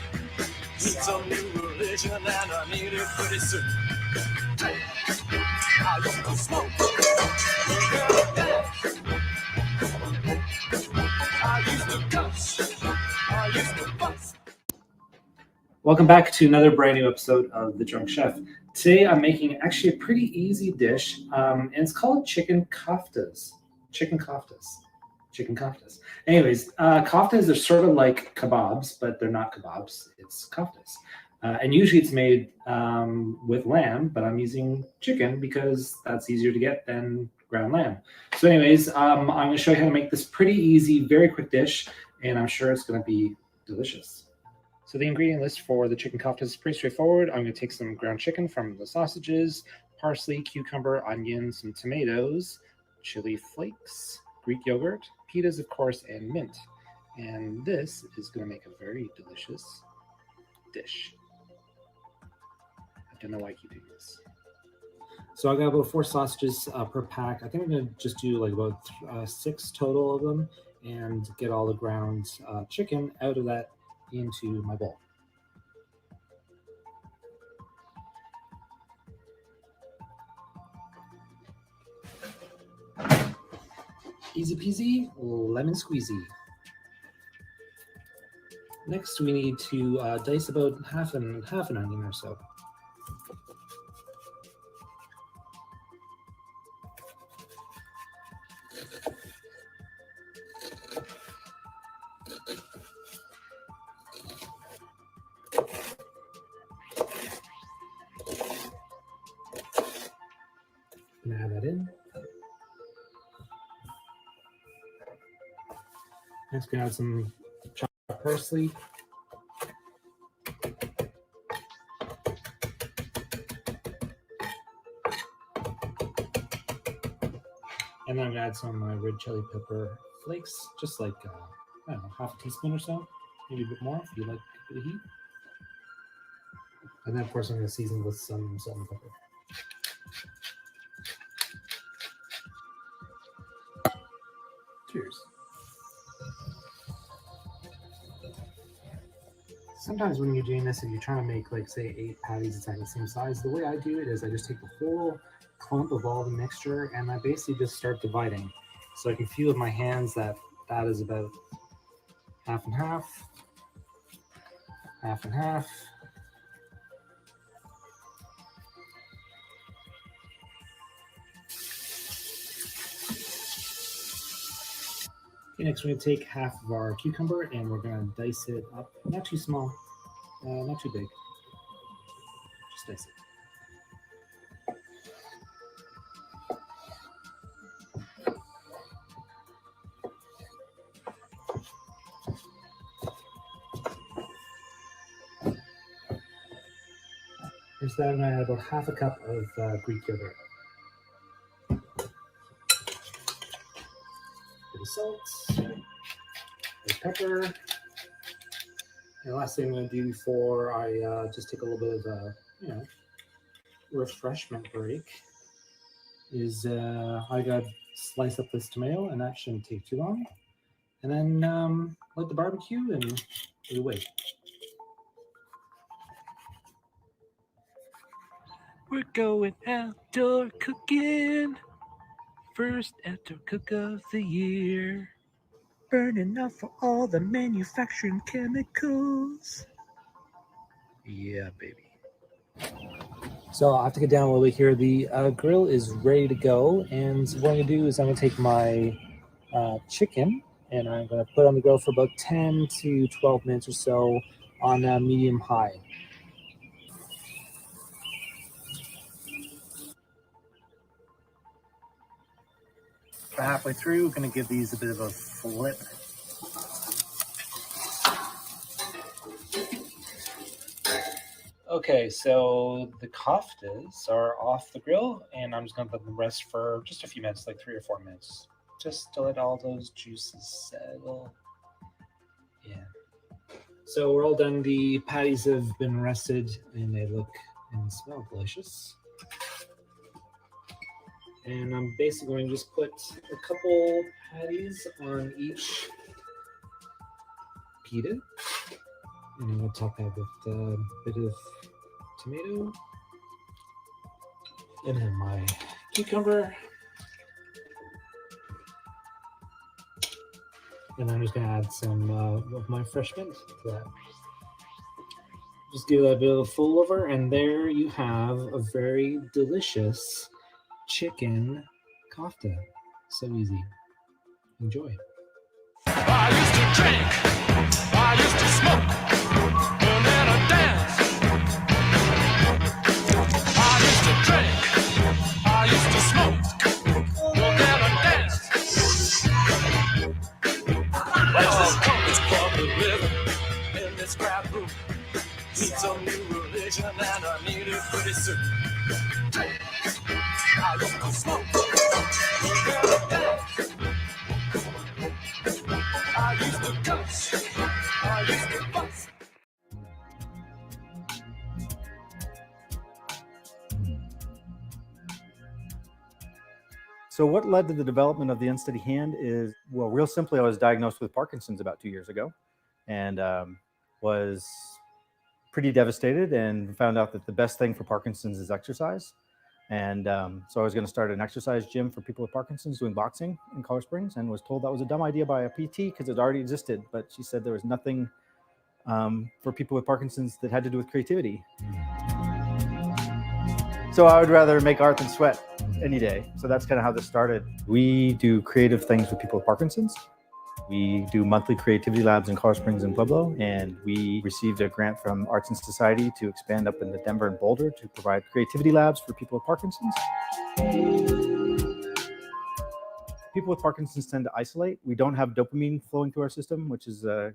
Need some new religion and I need it pretty soon. I used to smoke, and then I dance. I used to cuss, I used to fuss. Welcome back to another brand new episode of The Drunk Chef. Today I'm making actually a pretty easy dish, and it's called chicken koftas. Chicken koftas. Anyways, koftas are sort of like kebabs, but they're not kebabs. It's koftas. And usually it's made with lamb, but I'm using chicken because that's easier to get than ground lamb. So anyways, I'm going to show you how to make this pretty easy, very quick dish, and I'm sure it's going to be delicious. So the ingredient list for the chicken koftas is pretty straightforward. I'm going to take some ground chicken from the sausages, parsley, cucumber, onion, some tomatoes, chili flakes, Greek yogurt, pitas, of course, and mint. And this is going to make a very delicious dish. I don't know why I keep doing this. So I got about 4 sausages per pack. I think I'm going to just do like about 6 total of them and get all the ground chicken out of that into my bowl. Easy peasy, lemon squeezy. Next, we need to dice about half an onion or so. Gonna add that in. Next, gonna add some chopped parsley. And then I'm gonna add some red chili pepper flakes, just like I don't know, half a teaspoon or so, maybe a bit more if you like a bit of heat. And then of course I'm gonna season with some salt and pepper. Cheers. Sometimes when you're doing this, if you're trying to make, like, say, 8 patties exactly the same size, the way I do it is I just take the whole clump of all the mixture and I basically just start dividing. So I can feel with my hands that that is about half and half, half and half. Okay, next we're going to take half of our cucumber and we're going to dice it up, not too small, not too big, just dice it. Here's that, I'm going to add about half a cup of Greek yogurt. Bit of salt, bit of pepper. And the last thing I'm going to do before I just take a little bit of a, refreshment break is I got to slice up this tomato, and that shouldn't take too long. And then light the barbecue and put it away. We're going outdoor cooking. First outdoor cook of the year. Burning off for all the manufacturing chemicals. Yeah, baby. So I have to get down a little bit here. The grill is ready to go. And what I'm going to do is I'm going to take my chicken and I'm going to put it on the grill for about 10 to 12 minutes or so on medium high. About halfway through, we're going to give these a bit of a flip. Okay, so the koftas are off the grill, and I'm just going to let them rest for just a few minutes, like 3 or 4 minutes, just to let all those juices settle. Yeah. So we're all done. The patties have been rested and they look and smell delicious. And I'm basically going to just put a couple patties on each pita. And I'm going to top that with a bit of tomato. And then my cucumber. And I'm just going to add some of my fresh mint to that. Just give that a bit of a full over, and there you have a very delicious chicken kofta. So easy. Enjoy. I used to drink, I used to smoke, and then I dance. I used to drink, I used to smoke, and then I dance. Well, it's public living in this crowd room. Need some new religion, and I need it pretty soon. I used to smoke, and then I dance. I used to cuss, I used to fuss. So what led to the development of the unsteady hand is, well, real simply, I was diagnosed with Parkinson's about 2 years ago and was pretty devastated and found out that the best thing for Parkinson's is exercise. And so I was going to start an exercise gym for people with Parkinson's doing boxing in Colorado Springs, and was told that was a dumb idea by a PT because it already existed. But she said there was nothing for people with Parkinson's that had to do with creativity. So I would rather make art than sweat any day. So that's kind of how this started. We do creative things with people with Parkinson's. We do monthly creativity labs in Colorado Springs and Pueblo, and we received a grant from Arts and Society to expand up into Denver and Boulder to provide creativity labs for people with Parkinson's. people with Parkinson's tend to isolate. We don't have dopamine flowing through our system, which is a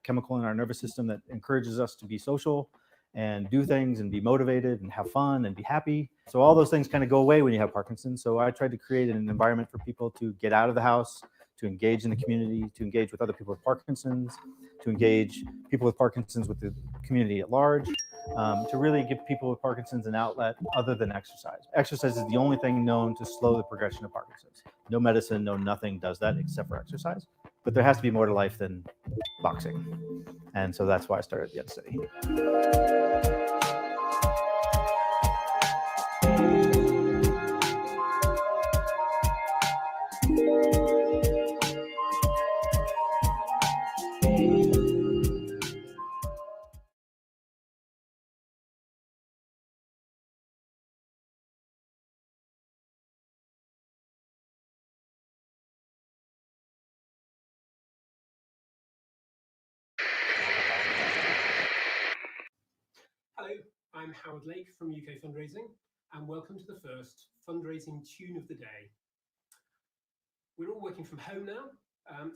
chemical in our nervous system that encourages us to be social and do things and be motivated and have fun and be happy. So all those things kind of go away when you have Parkinson's. So I tried to create an environment for people to get out of the house, to engage in the community, to engage with other people with Parkinson's, to engage people with Parkinson's with the community at large, to really give people with Parkinson's an outlet other than exercise. Exercise is the only thing known to slow the progression of Parkinson's. No medicine, no nothing does that except for exercise. But there has to be more to life than boxing. And so that's why I started the Unsteady. Hello, I'm Howard Lake from UK Fundraising, and welcome to the first fundraising tune of the day. We're all working from home now,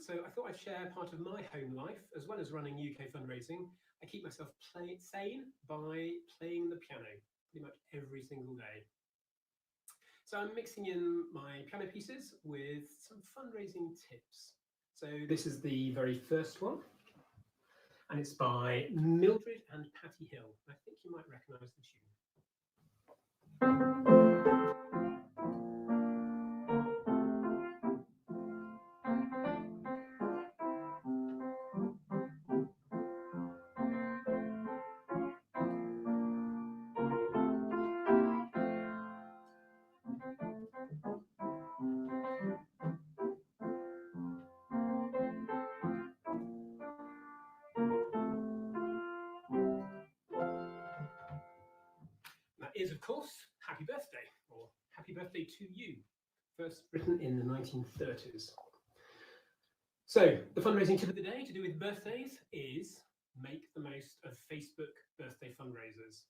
so I thought I'd share part of my home life as well as running UK Fundraising. I keep myself sane by playing the piano pretty much every single day. So I'm mixing in my piano pieces with some fundraising tips. So this is the very first one. And it's by Mildred and Patty Hill. I think you might recognize the tune. That is, of course, Happy Birthday, or Happy Birthday to You, first written in the 1930s. So the fundraising tip of the day to do with birthdays is make the most of Facebook birthday fundraisers.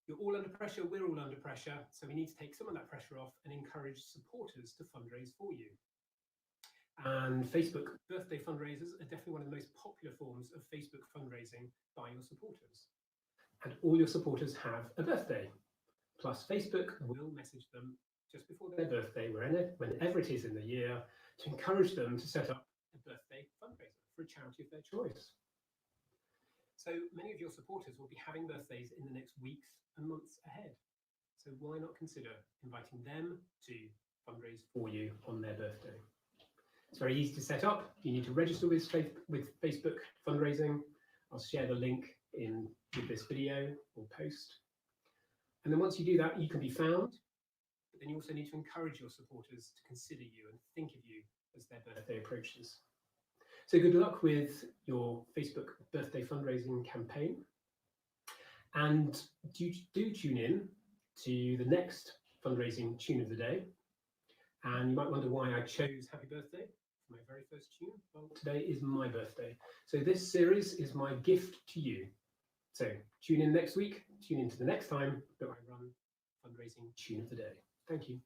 You're all under pressure, we're all under pressure, so we need to take some of that pressure off and encourage supporters to fundraise for you. And Facebook birthday fundraisers are definitely one of the most popular forms of Facebook fundraising by your supporters. And all your supporters have a birthday. Plus, Facebook will message them just before their birthday, whenever it is in the year, to encourage them to set up a birthday fundraiser for a charity of their choice. So many of your supporters will be having birthdays in the next weeks and months ahead. So why not consider inviting them to fundraise for you on their birthday? It's very easy to set up. You need to register with Facebook fundraising. I'll share the link with this video or post. And then once you do that, you can be found, but then you also need to encourage your supporters to consider you and think of you as their birthday approaches. So good luck with your Facebook birthday fundraising campaign. And do tune in to the next fundraising tune of the day. And you might wonder why I chose Happy Birthday for my very first tune. Well, today is my birthday. So this series is my gift to you. So tune in next week, tune in to the next time that I run fundraising tune of the day. Thank you.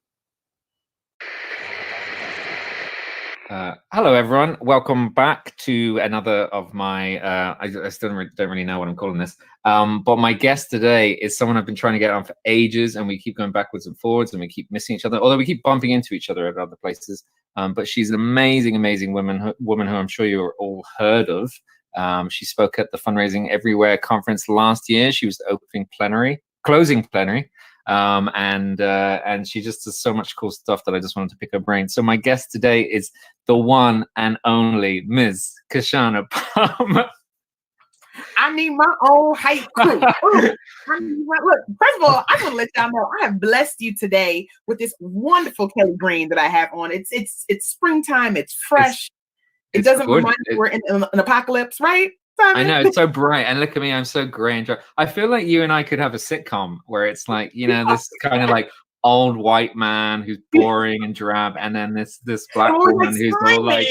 Hello, everyone. Welcome back to another of my, I still don't really know what I'm calling this, but my guest today is someone I've been trying to get on for ages, and we keep going backwards and forwards, and we keep missing each other, although we keep bumping into each other at other places. But she's an amazing, amazing woman who I'm sure you've all heard of. She spoke at the Fundraising Everywhere conference last year. She was the closing plenary. And she just does so much cool stuff that I just wanted to pick her brain. So my guest today is the one and only Ms. Kashana Palmer. I need my own hype crew. Look, first of all, I want to let y'all know I have blessed you today with this wonderful Kelly green that I have on. It's springtime. It's fresh. It doesn't remind me we're in an apocalypse, right? I know, it's so bright, and look at me, I'm so grey and dry. I feel like you and I could have a sitcom where it's like, you know, this kind of like old white man who's boring and drab, and then this black woman who's all like,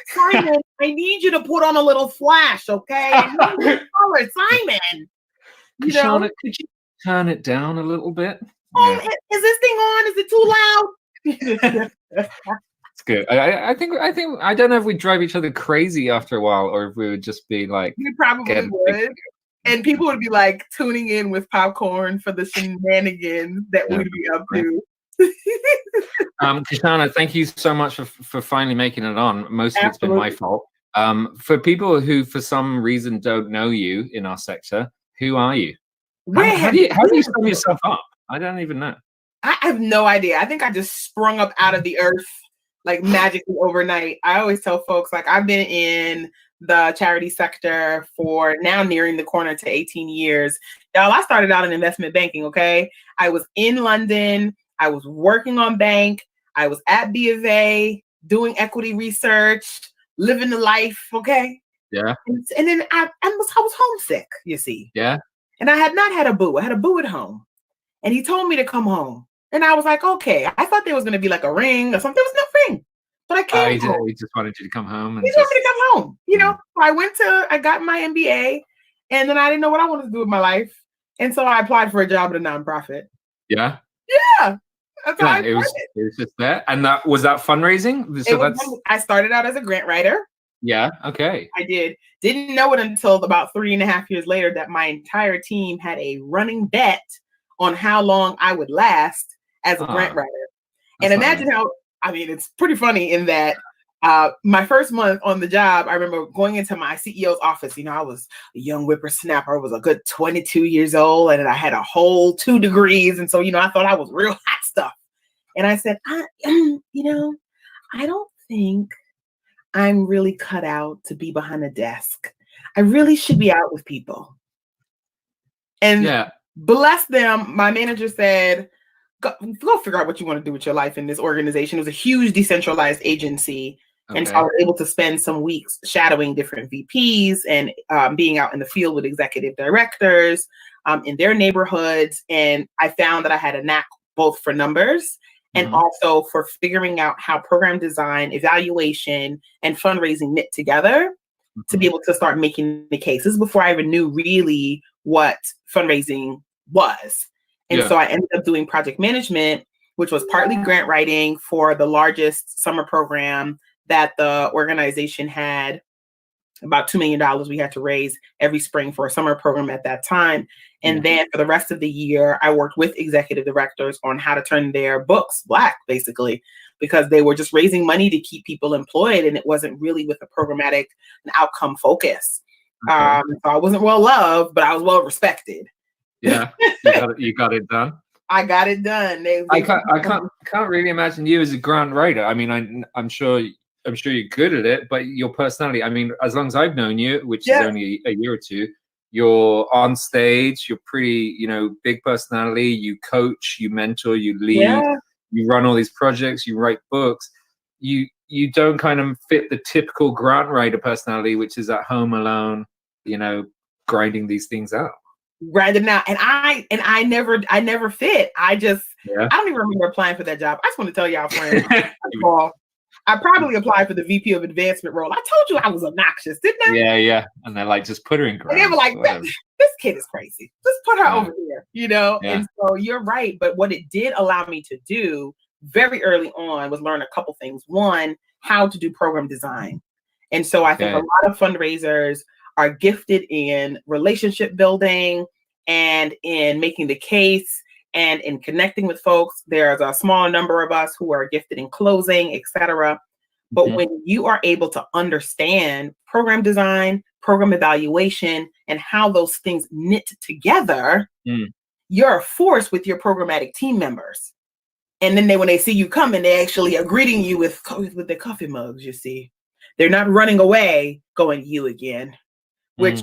Simon, I need you to put on a little flash, okay? Simon. Kashana, could you turn it down a little bit? Oh, yeah. Is this thing on? Is it too loud? good. I think I don't know if we drive each other crazy after a while, or if we would just be like, You probably would. And people would be like tuning in with popcorn for the shenanigans that we'd be up to. Kishana, thank you so much for finally making it on. Most of it's been my fault. For people who for some reason don't know you in our sector, who are you? How do you sum yourself up? I don't even know. I have no idea. I think I just sprung up out of the earth like magically overnight. I always tell folks, like, I've been in the charity sector for now nearing the corner to 18 years. Y'all, I started out in investment banking, okay? I was in London. I was working on bank. I was at B of A doing equity research, living the life, okay? Yeah. And then I was homesick, you see. Yeah. And I had not had a boo. I had a boo at home. And he told me to come home. And I was like, okay. I thought there was going to be like a ring or something. There was no ring. But I came home. He just wanted you to come home. He wanted me to come home. You know, so I got my MBA, and then I didn't know what I wanted to do with my life. And so I applied for a job at a nonprofit. Yeah. Yeah. That's how it was just that. And was that fundraising? So I started out as a grant writer. Yeah. Okay. I didn't know it until about 3.5 years later that my entire team had a running bet on how long I would last as a grant writer. And imagine how, I mean, it's pretty funny in that my first month on the job, I remember going into my CEO's office. You know, I was a young whippersnapper. I was a good 22 years old, and I had a whole 2 degrees. And so, you know, I thought I was real hot stuff. And I said, you know, I don't think I'm really cut out to be behind a desk. I really should be out with people. And bless them, my manager said, go figure out what you want to do with your life in this organization. It was a huge decentralized agency. Okay. And so I was able to spend some weeks shadowing different VPs and being out in the field with executive directors in their neighborhoods. And I found that I had a knack both for numbers and also for figuring out how program design, evaluation, and fundraising knit together to be able to start making the cases before I even knew really what fundraising was. And so I ended up doing project management, which was partly grant writing for the largest summer program that the organization had. About $2 million we had to raise every spring for a summer program at that time. And then for the rest of the year, I worked with executive directors on how to turn their books Black, basically, because they were just raising money to keep people employed. And it wasn't really with a programmatic and outcome focus. So I wasn't well loved, but I was well respected. Yeah, you got it done. I got it done. I can't really imagine you as a grant writer. I mean, I'm sure you're good at it, but your personality, I mean, as long as I've known you, which is only a year or two, you're on stage, you're pretty, you know, big personality, you coach, you mentor, you lead, you run all these projects, you write books. You don't kind of fit the typical grant writer personality, which is at home alone, you know, grinding these things out. Grinding out. And I never fit. I don't even remember applying for that job. I just want to tell y'all, friends, I probably applied for the VP of advancement role. I told you I was obnoxious, didn't I? Yeah. And they're like, just put her in grants. And they were like, this kid is crazy. Just put her over here, you know? Yeah. And so you're right. But what it did allow me to do very early on was learn a couple things. One, how to do program design. And so I think a lot of fundraisers are gifted in relationship building and in making the case and in connecting with folks. There's a small number of us who are gifted in closing, etc. But when you are able to understand program design, program evaluation, and how those things knit together, you're a force with your programmatic team members. And then when they see you coming, they actually are greeting you with their coffee mugs, you see. They're not running away going, you again. Which,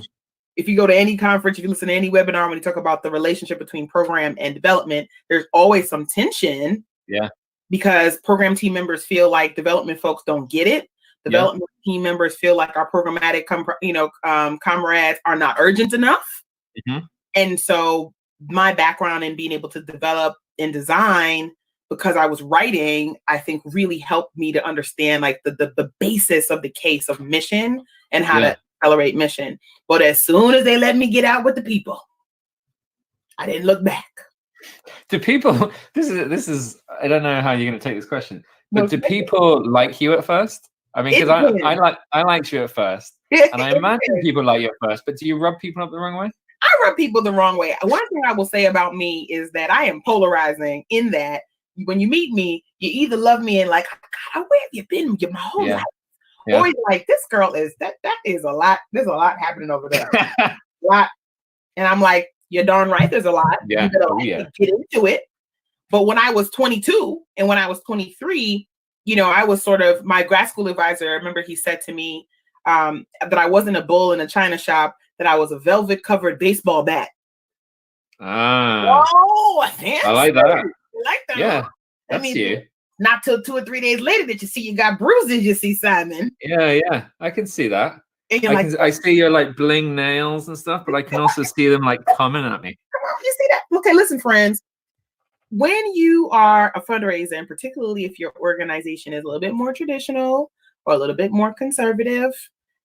if you go to any conference, if you listen to any webinar, when you talk about the relationship between program and development, there's always some tension. Yeah. Because program team members feel like development folks don't get it. Development team members feel like our programmatic, comrades are not urgent enough. And so my background in being able to develop and design, because I was writing, I think really helped me to understand like the basis of the case of mission and how to accelerate mission. But as soon as they let me get out with the people, I didn't look back. Do people, this is I don't know how you're going to take this question. But do people like you at first? I mean, because I liked you at first, and I imagine people like you at first. But do you rub people up the wrong way? I rub people the wrong way. One thing I will say about me is that I am polarizing in that when you meet me, you either love me and like, God, where have you been my whole life? Yeah. Or you're like, this girl is that is a lot. There's a lot happening over there. A lot. And I'm like, you're darn right, there's a lot. Yeah. You better get into it. But when I was 22 and when I was 23, you know, I was sort of my grad school advisor. I remember he said to me that I wasn't a bull in a china shop, that I was a velvet covered baseball bat. Oh, I like that. You like that? Yeah, that's you. Not till 2 or 3 days later that you see you got bruises, you see, Simon. Yeah, I can see that. And I see your like bling nails and stuff, but I can also see them like coming at me. Come on, you see that? Okay, listen, friends. When you are a fundraiser, and particularly if your organization is a little bit more traditional or a little bit more conservative,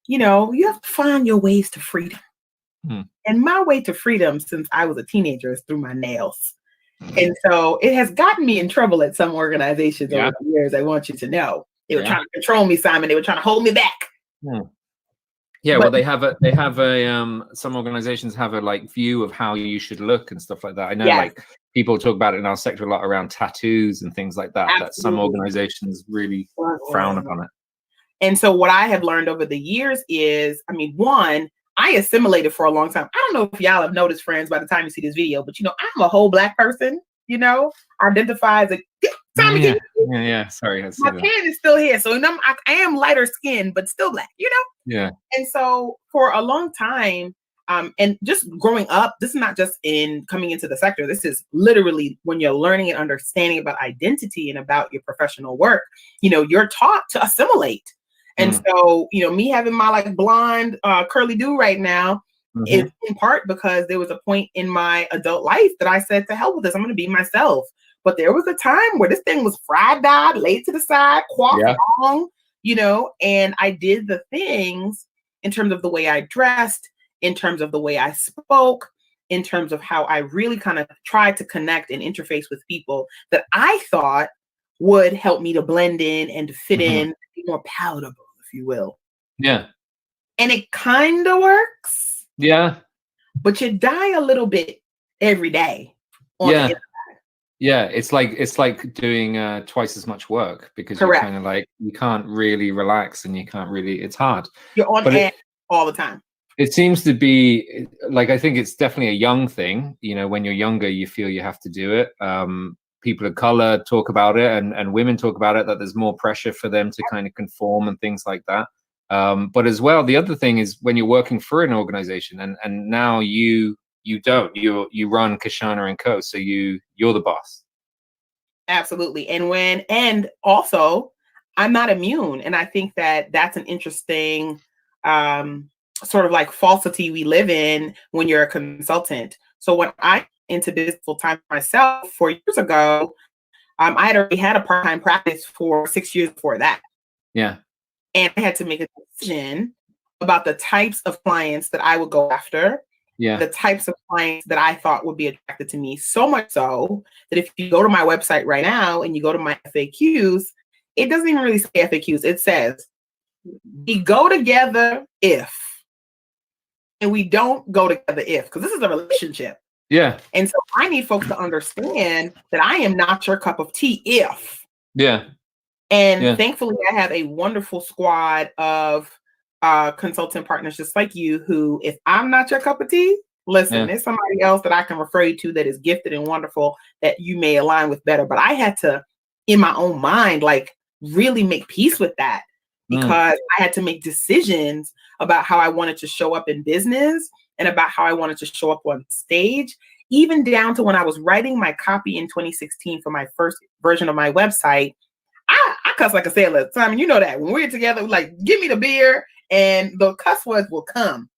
you know, you have to find your ways to freedom. And my way to freedom since I was a teenager is through my nails. And so it has gotten me in trouble at some organizations over the years. I want you to know. They were trying to control me, Simon. They were trying to hold me back. Yeah, well, they have a some organizations have a like view of how you should look and stuff like that. I know like people talk about it in our sector a lot around tattoos and things like that. Absolutely. That some organizations really frown upon it. And so what I have learned over the years is, I mean, one, I assimilated for a long time. I don't know if y'all have noticed, friends, by the time you see this video, but you know, I'm a whole Black person, you know, identify as a sorry, my tan is still here. So I am lighter skinned, but still Black, you know? Yeah. And so for a long time, and just growing up, this is not just in coming into the sector. This is literally when you're learning and understanding about identity and about your professional work, you know, you're taught to assimilate. And so, you know, me having my like blonde curly do right now is in part because there was a point in my adult life that I said, to hell with this, I'm going to be myself. But there was a time where this thing was fried dyed, laid to the side, coiffed long, you know, and I did the things in terms of the way I dressed, in terms of the way I spoke, in terms of how I really kind of tried to connect and interface with people that I thought would help me to blend in and to fit in, be more palatable, if you will. Yeah. And it kind of works. Yeah. But you die a little bit every day. Yeah, it's like doing twice as much work because you're kind of like, you can't really relax and you can't really, it's hard. You're on edge all the time. It seems to be like, I think it's definitely a young thing. You know, when you're younger, you feel you have to do it. People of color talk about it and women talk about it, that there's more pressure for them to kind of conform and things like that. But as well, the other thing is when you're working for an organization and now you run Kashana & Co. So you're the boss. Absolutely. And also I'm not immune. And I think that that's an interesting sort of like falsity we live in when you're a consultant. So when I into business full time myself 4 years ago, I had already had a part-time practice for 6 years before that. Yeah. And I had to make a decision about the types of clients that I would go after. Yeah. The types of clients that I thought would be attracted to me, so much so that if you go to my website right now and you go to my FAQs, it doesn't even really say FAQs. It says, we go together if, and we don't go together if, because this is a relationship. Yeah. And so I need folks to understand that I am not your cup of tea if. Yeah. And thankfully I have a wonderful squad of consultant partners just like you who, if I'm not your cup of tea, listen, there's somebody else that I can refer you to that is gifted and wonderful that you may align with better. But I had to, in my own mind, like really make peace with that because I had to make decisions about how I wanted to show up in business and about how I wanted to show up on stage, even down to when I was writing my copy in 2016 for my first version of my website. I cuss like a sailor. Simon, you know that. When we're together, like, give me the beer and the cuss words will come.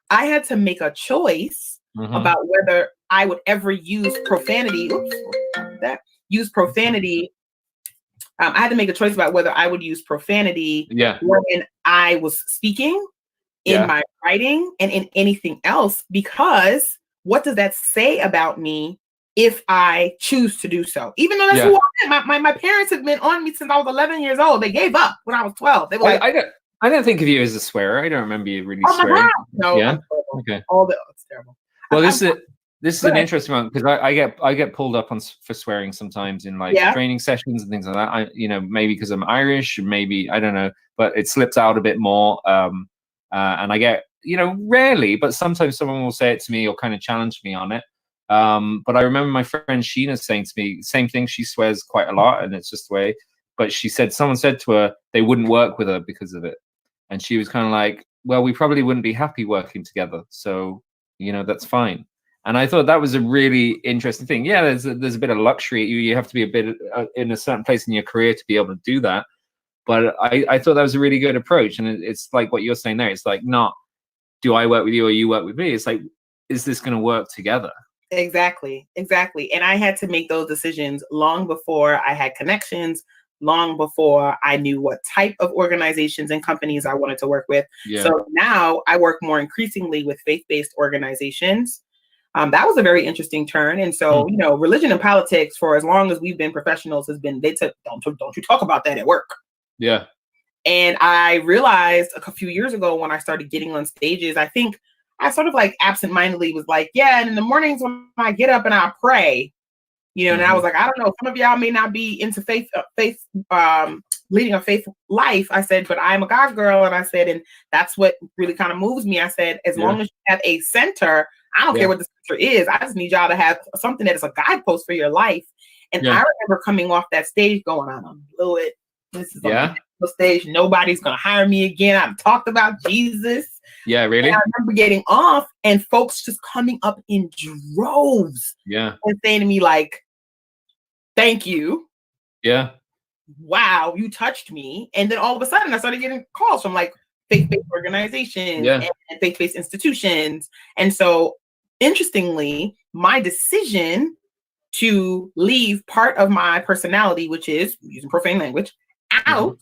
I had to make a choice about whether I would ever use profanity. Use profanity. I had to make a choice about whether I would use profanity when I was speaking, in my writing, and in anything else, because what does that say about me if I choose to do so. Even though that's who I am. My parents have been on me since I was 11 years old. They gave up when I was 12. They were like, I don't think of you as a swearer. I don't remember you really swearing. God. No, yeah. Okay. It's terrible. Well, this is an interesting one because I get pulled up on for swearing sometimes in like training sessions and things like that. Maybe because I'm Irish, maybe I don't know, but it slips out a bit more. And I get rarely, but sometimes someone will say it to me or kind of challenge me on it. But I remember my friend Sheena saying to me, same thing. She swears quite a lot, and it's just the way. But she said someone said to her they wouldn't work with her because of it, and she was kind of like, "Well, we probably wouldn't be happy working together, so that's fine." And I thought that was a really interesting thing. Yeah, there's a bit of luxury. You have to be a bit in a certain place in your career to be able to do that. But I thought that was a really good approach, and it's like what you're saying there. It's like not, do I work with you or you work with me? It's like, is this going to work together? Exactly. And I had to make those decisions long before I had connections, long before I knew what type of organizations and companies I wanted to work with. Yeah. So now I work more increasingly with faith-based organizations. That was a very interesting turn. And so, religion and politics, for as long as we've been professionals, has been, they took, don't you talk about that at work. Yeah. And I realized a few years ago when I started getting on stages, I think I sort of like absentmindedly was like, yeah, and in the mornings when I get up and I pray, and I was like, I don't know, some of y'all may not be into faith, leading a faith life. I said, but I'm a God's girl. And I said, and that's what really kind of moves me. I said, as long as you have a center, I don't care what the center is. I just need y'all to have something that is a guidepost for your life. And I remember coming off that stage going, I don't blew it. This is on the stage. Nobody's going to hire me again. I've talked about Jesus. Yeah, really? And I remember getting off and folks just coming up in droves. Yeah. And saying to me like, thank you. Yeah. Wow, you touched me. And then all of a sudden I started getting calls from like faith-based organizations and faith-based institutions. And so interestingly, my decision to leave part of my personality, which is using profane language, out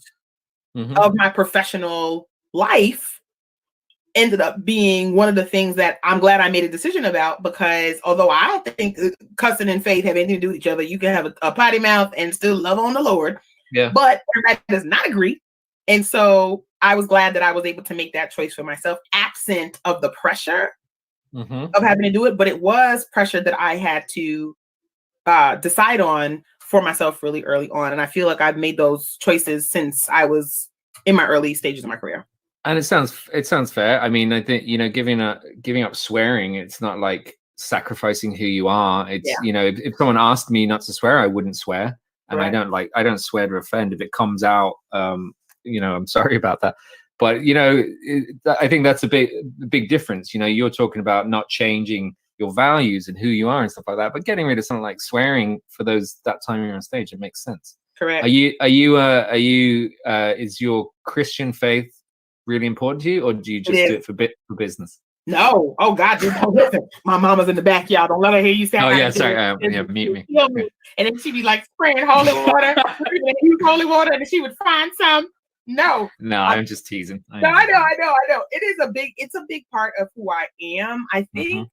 of my professional life ended up being one of the things that I'm glad I made a decision about, because although I don't think cussing and faith have anything to do with each other, you can have a potty mouth and still love on the Lord. Yeah. But everybody does not agree. And so I was glad that I was able to make that choice for myself, absent of the pressure of having to do it. But it was pressure that I had to decide on for myself really early on. And I feel like I've made those choices since I was in my early stages of my career. And it sounds fair. I mean, I think, giving up swearing, it's not like sacrificing who you are. It's, if someone asked me not to swear, I wouldn't swear. And I don't swear to offend. If it comes out, I'm sorry about that. But, I think that's a big difference. You're talking about not changing your values and who you are and stuff like that, but getting rid of something like swearing for that time you're on stage, it makes sense. Correct. Is your Christian faith really important to you, or do you just do it for business? No. Oh God, listen. My mama's in the back, y'all. Don't let her hear you say. Oh yeah, sorry. Mute me. And then she'd be like spraying holy water, use holy water, and she would find some. No, I'm just teasing. I know. It's a big part of who I am. I think,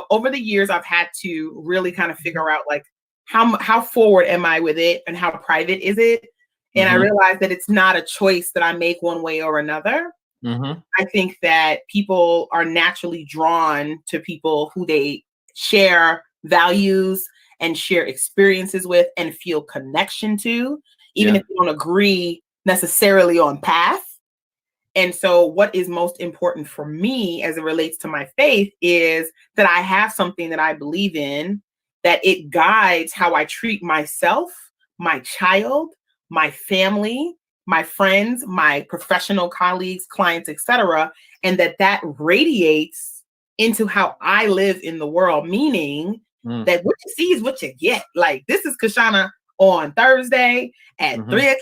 over the years, I've had to really kind of figure out like how forward am I with it and how private is it? And I realized that it's not a choice that I make one way or another. I think that people are naturally drawn to people who they share values and share experiences with and feel connection to, even if you don't agree necessarily on path. And so what is most important for me as it relates to my faith is that I have something that I believe in, that it guides how I treat myself, my child, my family, my friends, my professional colleagues, clients, etc., and that radiates into how I live in the world, meaning that what you see is what you get. Like, this is Kashana on Thursday at 3:00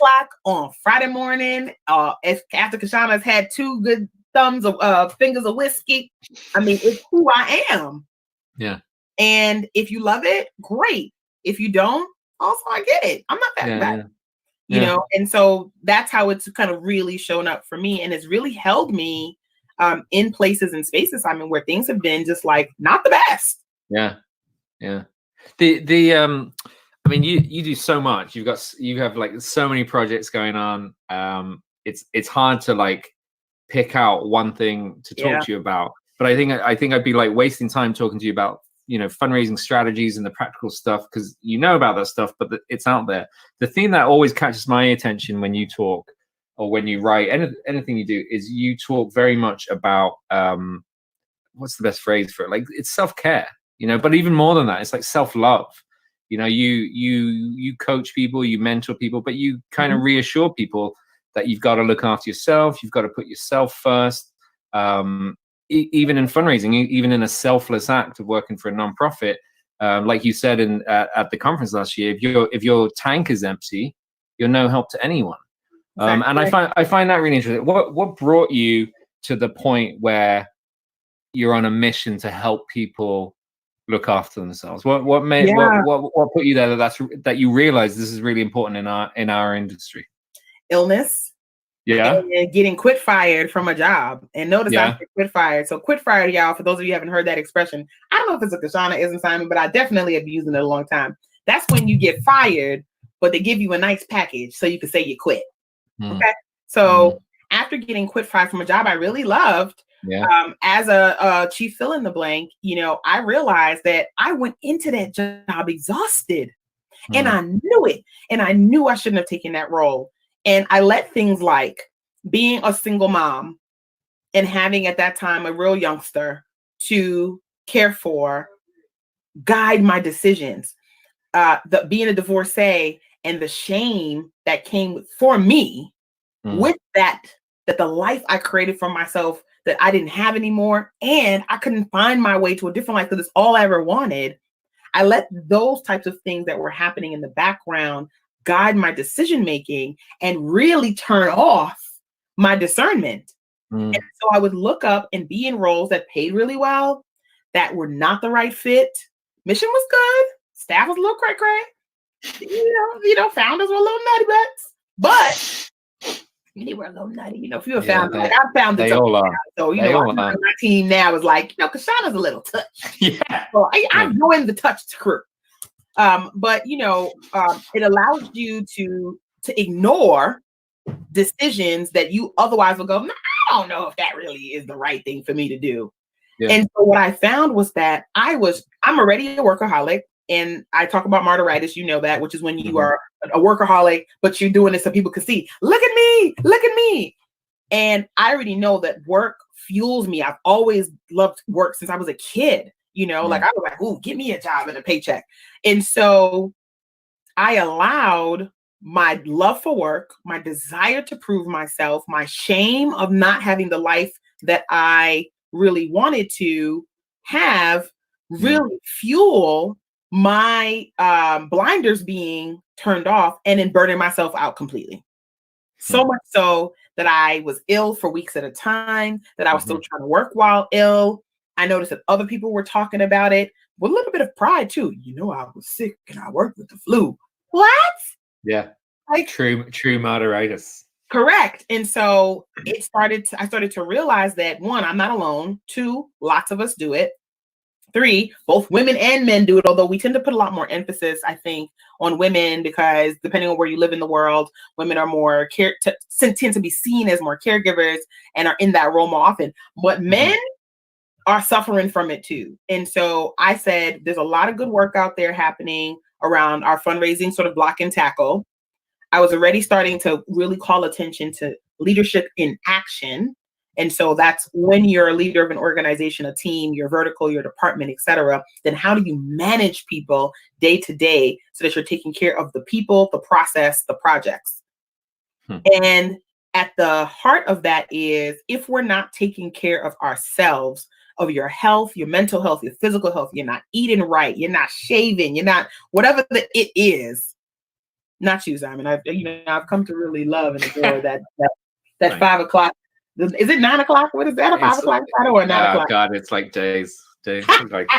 on Friday morning. After Kashana's had 2 good fingers of whiskey. I mean, it's who I am. Yeah. And if you love it, great. If you don't, also I get it. I'm not that bad. And so that's how it's kind of really shown up for me. And it's really held me in places and spaces, where things have been just like not the best. Yeah. Yeah. I mean, you do so much. You have like so many projects going on. It's hard to like pick out one thing to talk to you about. But I think I'd be like wasting time talking to you about, you know, fundraising strategies and the practical stuff, because you know about that stuff, but it's out there. The thing that always catches my attention when you talk or when you write, anything you do, is you talk very much about what's the best phrase for it? Like, it's self-care, you know, but even more than that, it's like self-love. You know, you coach people, you mentor people, but you kind of reassure people that you've got to look after yourself. You've got to put yourself first. Even in fundraising, even in a selfless act of working for a nonprofit, like you said at the conference last year, if your tank is empty, you're no help to anyone. And I find that really interesting. What brought you to the point where you're on a mission to help people look after themselves? What put you there that you realize this is really important in our industry? Illness. Yeah. And getting quit fired from a job. And notice I said quit fired. So quit fired, y'all, for those of you who haven't heard that expression, I don't know if it's a Kashana Simon, but I definitely have been using it a long time. That's when you get fired, but they give you a nice package so you can say you quit. Okay. So after getting quit fired from a job I really loved, as a chief fill in the blank, you know, I realized that I went into that job exhausted and I knew it. And I knew I shouldn't have taken that role. And I let things like being a single mom and having at that time a real youngster to care for, guide my decisions, being a divorcee and the shame that came for me with that the life I created for myself that I didn't have anymore. And I couldn't find my way to a different life because it's all I ever wanted. I let those types of things that were happening in the background guide my decision making and really turn off my discernment. And so I would look up and be in roles that paid really well, that were not the right fit. Mission was good. Staff was a little cray-cray. You know, founders were a little nutty butts, but they were a little nutty. You know, if you're a founder, like I founded they all are. So, you know, my team now is like, you know, Kashana's a little touch. So I joined the touched crew. But you know, it allows you to ignore decisions that you otherwise would go, nah, I don't know if that really is the right thing for me to do. And so what I found was that I'm already a workaholic, and I talk about martyritis, you know that, which is when you are a workaholic, but you're doing it so people can see, look at me. And I already know that work fuels me. I've always loved work since I was a kid. You know, like I was like, ooh, give me a job and a paycheck. And so I allowed my love for work, my desire to prove myself, my shame of not having the life that I really wanted to have really fuel my blinders being turned off and then burning myself out completely. So much so that I was ill for weeks at a time, that I was still trying to work while ill. I noticed that other people were talking about it with a little bit of pride too. You know, I was sick and I worked with the flu. What? Yeah. Like true martyritis. Correct. And so I started to realize that 1, I'm not alone. 2, lots of us do it. 3, both women and men do it, although we tend to put a lot more emphasis, I think, on women because depending on where you live in the world, women are more tend to be seen as more caregivers and are in that role more often. But men are suffering from it too. And so I said, there's a lot of good work out there happening around our fundraising sort of block and tackle. I was already starting to really call attention to leadership in action. And so that's when you're a leader of an organization, a team, your vertical, your department, et cetera, then how do you manage people day to day so that you're taking care of the people, the process, the projects? And at the heart of that is if we're not taking care of ourselves, of your health, your mental health, your physical health, you're not eating right, you're not shaving, you're not whatever it is. Not you, Simon. I've come to really love and adore that right. 5 o'clock. Is it 9 o'clock? What is that? A 5 o'clock shadow or 9 o'clock? Oh God, it's like days. Like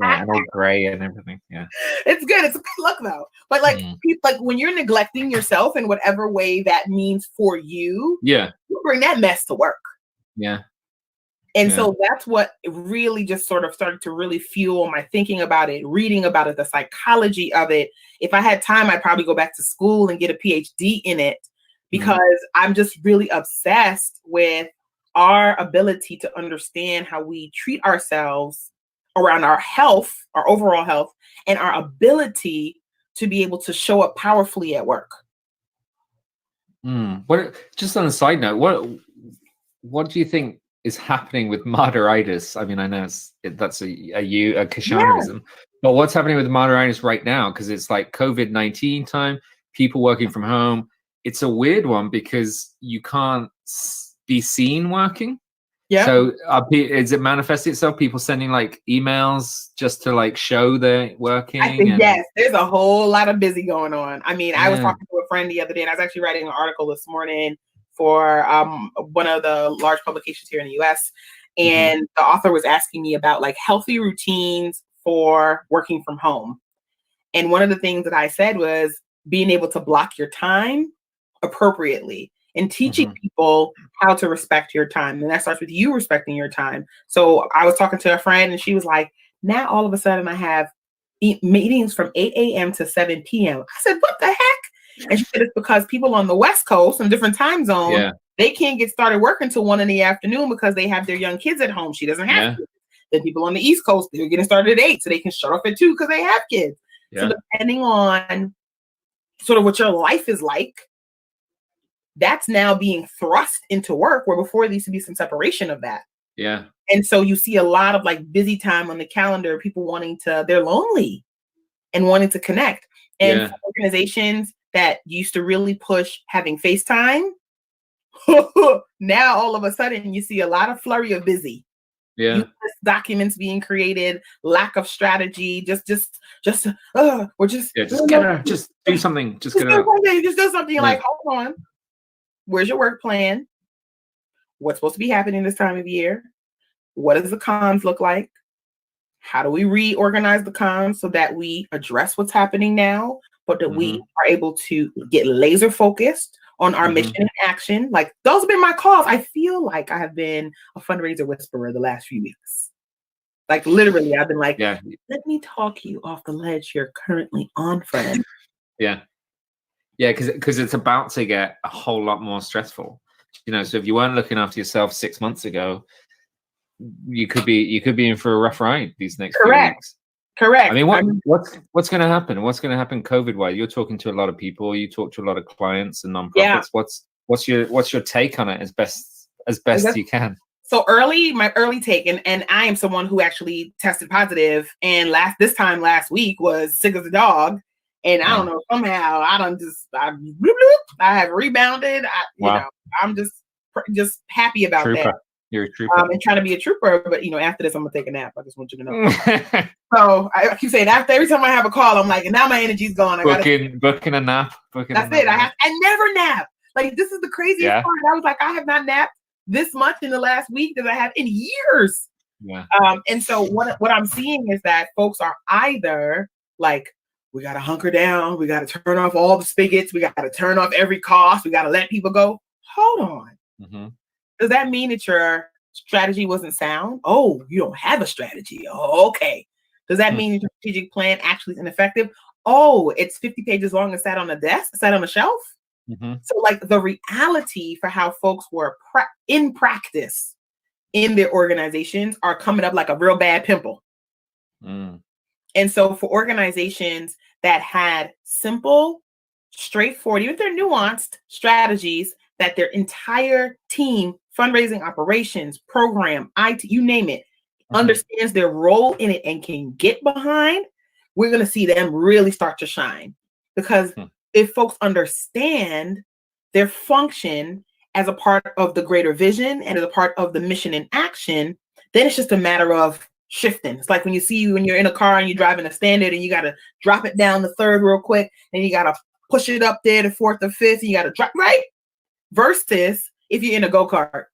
and all gray and everything. Yeah, it's good. It's a good look though. But like, like when you're neglecting yourself in whatever way that means for you, you bring that mess to work. Yeah. And Yeah. so that's what really just sort of started to really fuel my thinking about it, reading about it, the psychology of it. If I had time, I'd probably go back to school and get a PhD in it, because I'm just really obsessed with our ability to understand how we treat ourselves around our health, our overall health, and our ability to be able to show up powerfully at work. What? Just on a side note, what do you think is happening with Martyritis? I mean, I know that's a Kashanaism, but what's happening with Martyritis right now? Because it's like COVID-19 time, people working from home. It's a weird one because you can't be seen working. Yeah. So is it manifesting itself? People sending like emails just to like show they're working? I think yes, there's a whole lot of busy going on. I mean, I was talking to a friend the other day, and I was actually writing an article this morning for one of the large publications here in the US. And the author was asking me about like healthy routines for working from home. And one of the things that I said was being able to block your time appropriately and teaching people how to respect your time. And that starts with you respecting your time. So I was talking to a friend and she was like, now all of a sudden I have meetings from 8 a.m. to 7 p.m. I said, what the heck? And she said, it's because people on the West Coast in different time zones, they can't get started working till 1 in the afternoon because they have their young kids at home. She doesn't have kids. Then people on the East Coast, they're getting started at 8 so they can shut off at 2 because they have kids. So depending on sort of what your life is like, that's now being thrust into work, where before there used to be some separation of that. Yeah. And so you see a lot of like busy time on the calendar, people they're lonely and wanting to connect. And for organizations that used to really push having FaceTime, now all of a sudden you see a lot of flurry of busy. Useless documents being created, lack of strategy, we're just just do something. Just do something. Like, hold on. Where's your work plan? What's supposed to be happening this time of year? What does the comms look like? How do we reorganize the comms so that we address what's happening now, but that we are able to get laser focused on our mission and action? Like, those have been my calls. I feel like I have been a fundraiser whisperer the last few weeks. Like, literally, I've been like, let me talk you off the ledge you're currently on, friend. Because it's about to get a whole lot more stressful. You know, so if you weren't looking after yourself 6 months ago, you could be in for a rough ride these next few weeks. Correct. I mean, what's going to happen? What's going to happen COVID-wise? You're talking to a lot of people. You talk to a lot of clients and nonprofits. What's your take on it as best you can? So my early take, and I am someone who actually tested positive, and last week was sick as a dog. And I don't know, somehow I have rebounded. I'm just happy about that. You're a trooper. And trying to be a trooper, but after this, I'm gonna take a nap. I just want you to know. So I keep saying every time I have a call, I'm like, and now my energy's gone. Booking a nap. That's it. I never nap. Like, this is the craziest part. I was like, I have not napped this much in the last week that I have in years. Yeah. And so what I'm seeing is that folks are either like, we got to hunker down. We got to turn off all the spigots. We got to turn off every cost. We got to let people go. Hold on. Does that mean that your strategy wasn't sound? Oh, you don't have a strategy. Oh, okay. Does that mean your strategic plan actually is ineffective? Oh, it's 50 pages long and sat on a desk, sat on a shelf. So like the reality for how folks were in practice in their organizations are coming up like a real bad pimple. And so for organizations that had simple, straightforward, even if they're nuanced strategies that their entire team, fundraising operations, program, IT, you name it, understands their role in it and can get behind, we're going to see them really start to shine. Because if folks understand their function as a part of the greater vision and as a part of the mission and action, then it's just a matter of shifting. It's like when you're in a car and you're driving a standard and you got to drop it down the third real quick, and you got to push it up there to fourth or fifth, and you got to drop, right? Versus if you're in a go-kart.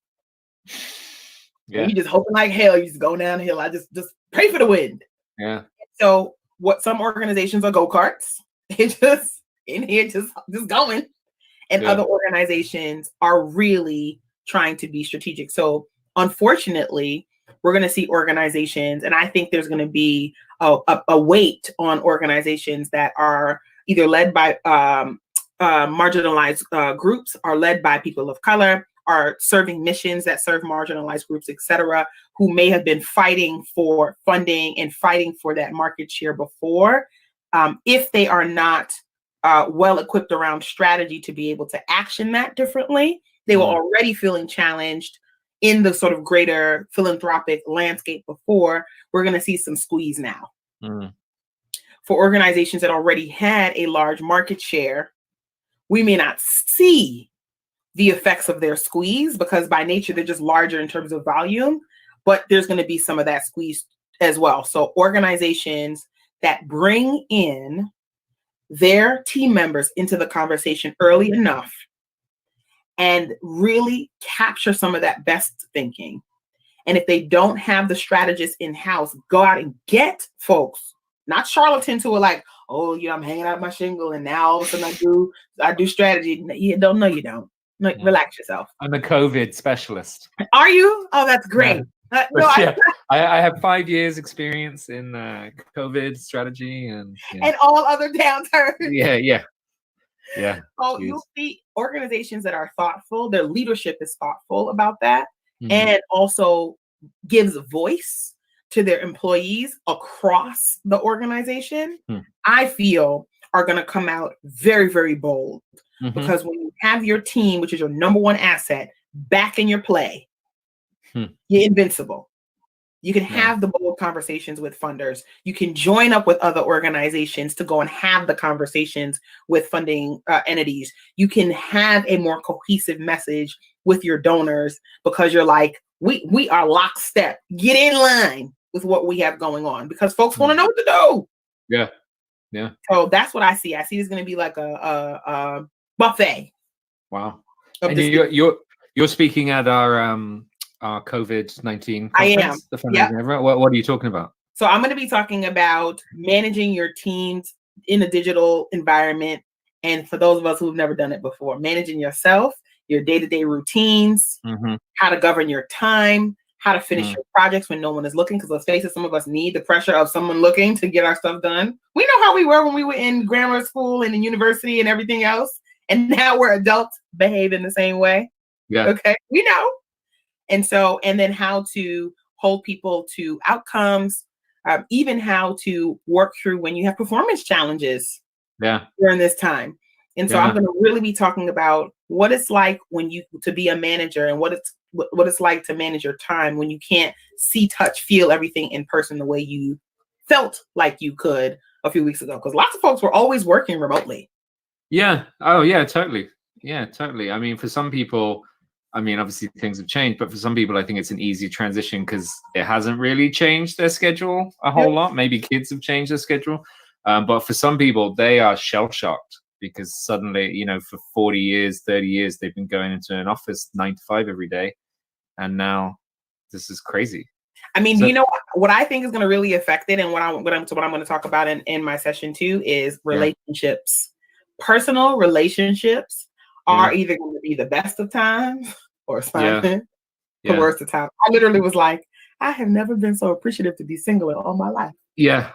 You just hoping like hell, you just go downhill. I just pray for the wind. Yeah. So what some organizations are go-karts, they just in here just going. And other organizations are really trying to be strategic. So unfortunately, we're going to see organizations, and I think there's going to be a weight on organizations that are either led by marginalized groups, are led by people of color, are serving missions that serve marginalized groups, etc., who may have been fighting for funding and fighting for that market share before. If they are not well equipped around strategy to be able to action that differently, they were already feeling challenged in the sort of greater philanthropic landscape before. We're going to see some squeeze now. For organizations that already had a large market share, we may not see the effects of their squeeze because by nature, they're just larger in terms of volume, but there's going to be some of that squeeze as well. So organizations that bring in their team members into the conversation early enough and really capture some of that best thinking. And if they don't have the strategists in-house, go out and get folks, not charlatans who are like, oh, you know, I'm hanging out my shingle and now all of a sudden I do strategy. You don't. No, relax yourself. I'm a COVID specialist. Are you? Oh, that's great. Yeah. I have 5 years experience in COVID strategy and all other downturns. Yeah. Oh, you'll see organizations that are thoughtful, their leadership is thoughtful about that, and also gives voice to their employees across the organization, I feel are going to come out very, very bold. Because when you have your team, which is your number one asset, back in your play, you're invincible. You can have the bold conversations with funders. You can join up with other organizations to go and have the conversations with funding entities. You can have a more cohesive message with your donors because you're like, we are lockstep. Get in line with what we have going on because folks want to know what to do. Yeah. So that's what I see. I see it's going to be like a buffet. Wow. And you're speaking at our COVID-19 conference. I am. The fundraising. What are you talking about? So I'm going to be talking about managing your teams in a digital environment. And for those of us who've never done it before, managing yourself, your day-to-day routines, how to govern your time, how to finish your projects when no one is looking. Because let's face it, some of us need the pressure of someone looking to get our stuff done. We know how we were when we were in grammar school and in university and everything else. And now we're adults behave in the same way. Yeah. Okay. We know. And then how to hold people to outcomes, even how to work through when you have performance challenges during this time. And so I'm going to really be talking about what it's like to be a manager and what it's like to manage your time when you can't see, touch, feel everything in person the way you felt like you could a few weeks ago. Because lots of folks were always working remotely. Yeah. Oh, yeah, totally. Yeah, totally. I mean, for some people, obviously things have changed, but for some people, I think it's an easy transition because it hasn't really changed their schedule a whole lot. Maybe kids have changed their schedule. But for some people, they are shell-shocked because suddenly, for 40 years, 30 years, they've been going into an office 9 to 5 every day. And now this is crazy. You know what I think is going to really affect it, and what I'm going to talk about in my session too is relationships. Personal relationships are either going to be the best of times or the worst of times. I literally was like, I have never been so appreciative to be single in all my life. Yeah.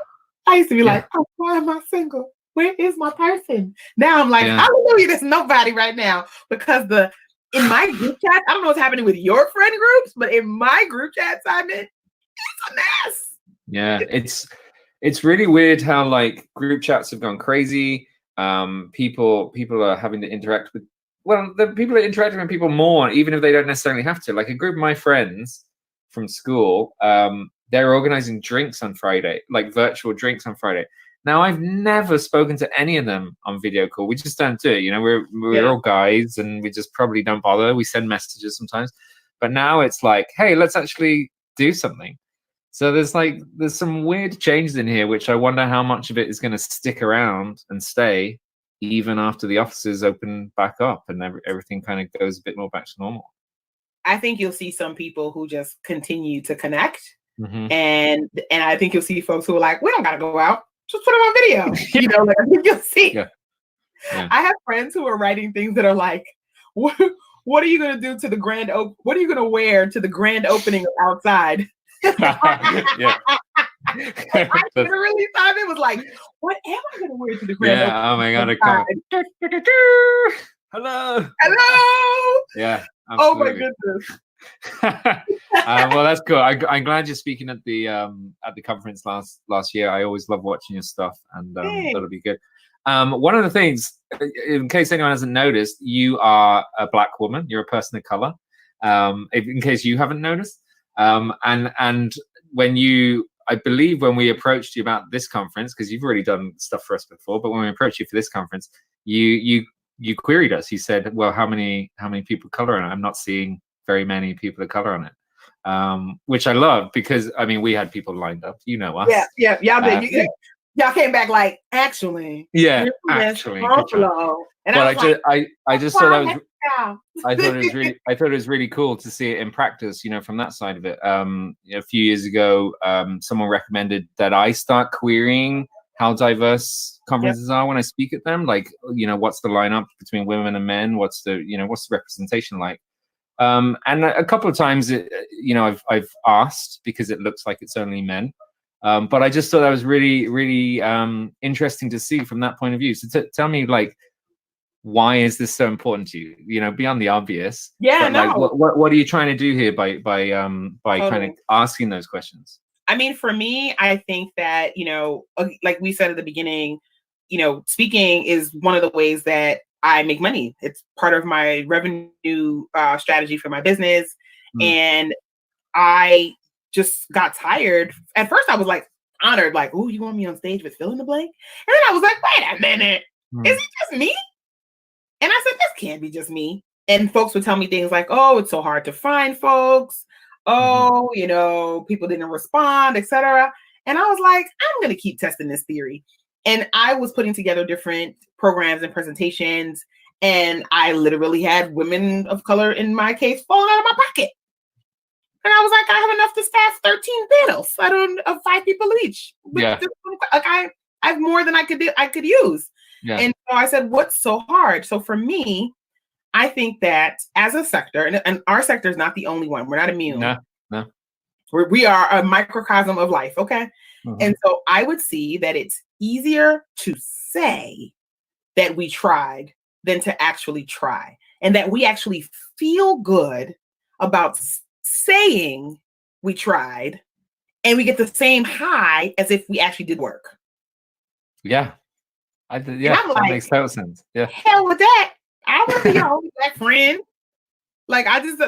I used to be like, oh, why am I single? Where is my person? Now I'm like, hallelujah, there's nobody right now because in my group chat, I don't know what's happening with your friend groups, but in my group chat, Simon, it's a mess. Yeah, it's really weird how like group chats have gone crazy. People are having to interact with the people are interacting with people more, even if they don't necessarily have to. Like a group of my friends from school, they're organizing drinks on Friday, like virtual drinks on Friday. Now I've never spoken to any of them on video call. We just don't do it. We're all guys and we just probably don't bother. We send messages sometimes, but now it's like, hey, let's actually do something. So there's some weird changes in here, which I wonder how much of it is going to stick around and stay even after the offices open back up and everything kind of goes a bit more back to normal. I think you'll see some people who just continue to connect. And I think you'll see folks who are like, we don't got to go out. Just put them on video. I think you'll see. I have friends who are writing things that are like, what are you gonna do to the what are you gonna wear to the grand opening of Outside? Yeah. I literally thought it was like, what am I gonna wear to the grand opening? Yeah. Oh my God. Hello. Hello. Yeah. Oh my Absolutely. goodness. Well, that's cool. I'm glad you're speaking at the conference last year. I always love watching your stuff, and that'll be good. One of the things, in case anyone hasn't noticed, you are a Black woman. You're a person of color. In case you haven't noticed, and I believe when we approached you about this conference, because you've already done stuff for us before, but when we approached you for this conference, you queried us. You said, "Well, how many people of color?" And I'm not seeing very many people of color on it, which I love, because I mean, we had people lined up. You know us. Yeah. Y'all came back like, actually. Yeah, actually. And I just thought that was. I thought it was really cool to see it in practice, from that side of it. A few years ago, someone recommended that I start querying how diverse conferences are when I speak at them. Like, what's the lineup between women and men? What's the representation like? And a couple of times, I've asked, because it looks like it's only men. But I just thought that was really, really interesting to see from that point of view. So tell me, like, why is this so important to you? Beyond the obvious. Yeah, but, like, what are you trying to do here by kind of asking those questions? I mean, for me, I think that, like we said at the beginning, speaking is one of the ways that I make money. It's part of my revenue strategy for my business. And I just got tired. At first, I was like honored, like, "Oh, you want me on stage with fill in the blank?" And then I was like, "Wait a minute, is it just me?" And I said, "This can't be just me." And folks would tell me things like, "Oh, it's so hard to find folks. Oh, people didn't respond, etc." And I was like, I'm going to keep testing this theory. And I was putting together different programs and presentations, and I literally had women of color in my case falling out of my pocket. And I was like, I have enough to staff 13 panels. Of 5 people each. Yeah. I have more than I could use. Yeah. And so I said, what's so hard? So for me, I think that as a sector, and our sector is not the only one. We're not immune. No. We are a microcosm of life. Okay. Mm-hmm. And so I would see that it's easier to say that we tried than to actually try. And that we actually feel good about saying we tried, and we get the same high as if we actually did work. Yeah. That makes total sense. Yeah. Hell with that. I want to be your only Black friend. Like, I don't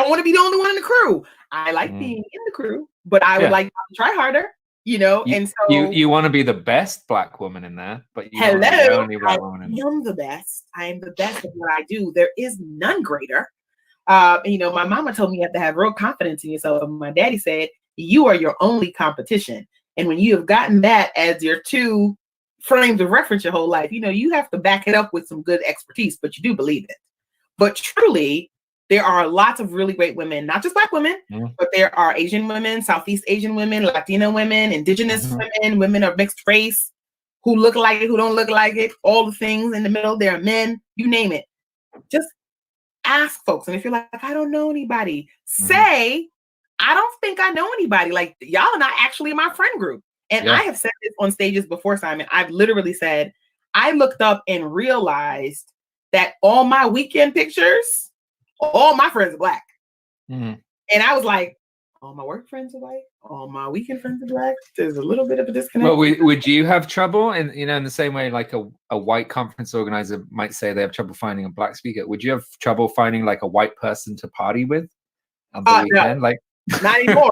want to be the only one in the crew. I like being in the crew, but I would like to try harder, and so you want to be the best Black woman in there, but you hello, the only Black woman in there. I am the best. I am the best at what I do. There is none greater. My mama told me you have to have real confidence in yourself. And my daddy said, you are your only competition. And when you have gotten that as your 2 frames of reference your whole life, you have to back it up with some good expertise, but you do believe it. But truly, there are lots of really great women, not just Black women, but there are Asian women, Southeast Asian women, Latino women, Indigenous women, women of mixed race, who look like it, who don't look like it, all the things in the middle. There are men, you name it. Just ask folks. And if you're like, I don't know anybody, say, I don't think I know anybody. Like, y'all are not actually in my friend group. And I have said this on stages before, Simon. I've literally said, I looked up and realized that all my weekend pictures, all my friends are Black. And I was like, all my work friends are White, all my weekend friends are Black. There's a little bit of a disconnect. Well, would you have trouble in the same way like a white conference organizer might say they have trouble finding a Black speaker? Would you have trouble finding like a white person to party with on the weekend? No, like not anymore.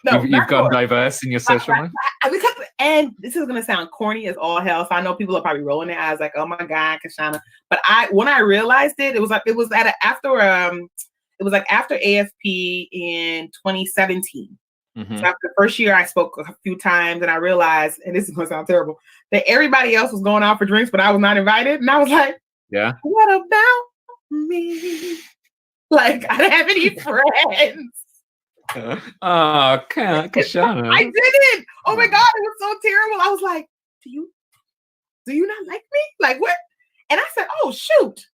No, you've gone diverse in your social life. And this is gonna sound corny as all hell. So I know people are probably rolling their eyes like, "Oh my God, Kashana." But when I realized it was after AFP in 2017. So after the first year, I spoke a few times, and I realized, and this is gonna sound terrible, that everybody else was going out for drinks, but I was not invited. And I was like, "Yeah, what about me?" Like, I didn't have any friends. Oh, Kashana. I didn't. Oh my God, it was so terrible. I was like, do you not like me? Like, what? And I said, oh shoot,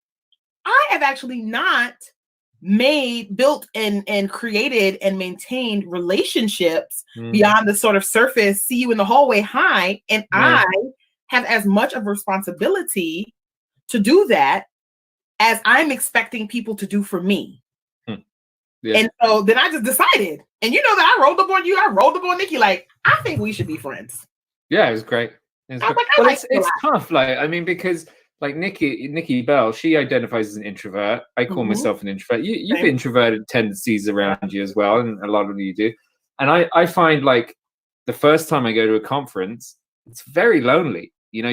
I have actually not built and created and maintained relationships beyond the sort of surface, see you in the hallway, hi. And I have as much of a responsibility to do that as I'm expecting people to do for me. Yeah. And so then I just decided, and you know that I rolled up on you, I rolled up on Nikki, like, I think we should be friends. Yeah, it was great. It's tough. Like, I mean, because like Nikki Bell, she identifies as an introvert. I call myself an introvert. You've introverted tendencies around you as well, and a lot of you do. And I find like the first time I go to a conference, it's very lonely. You know,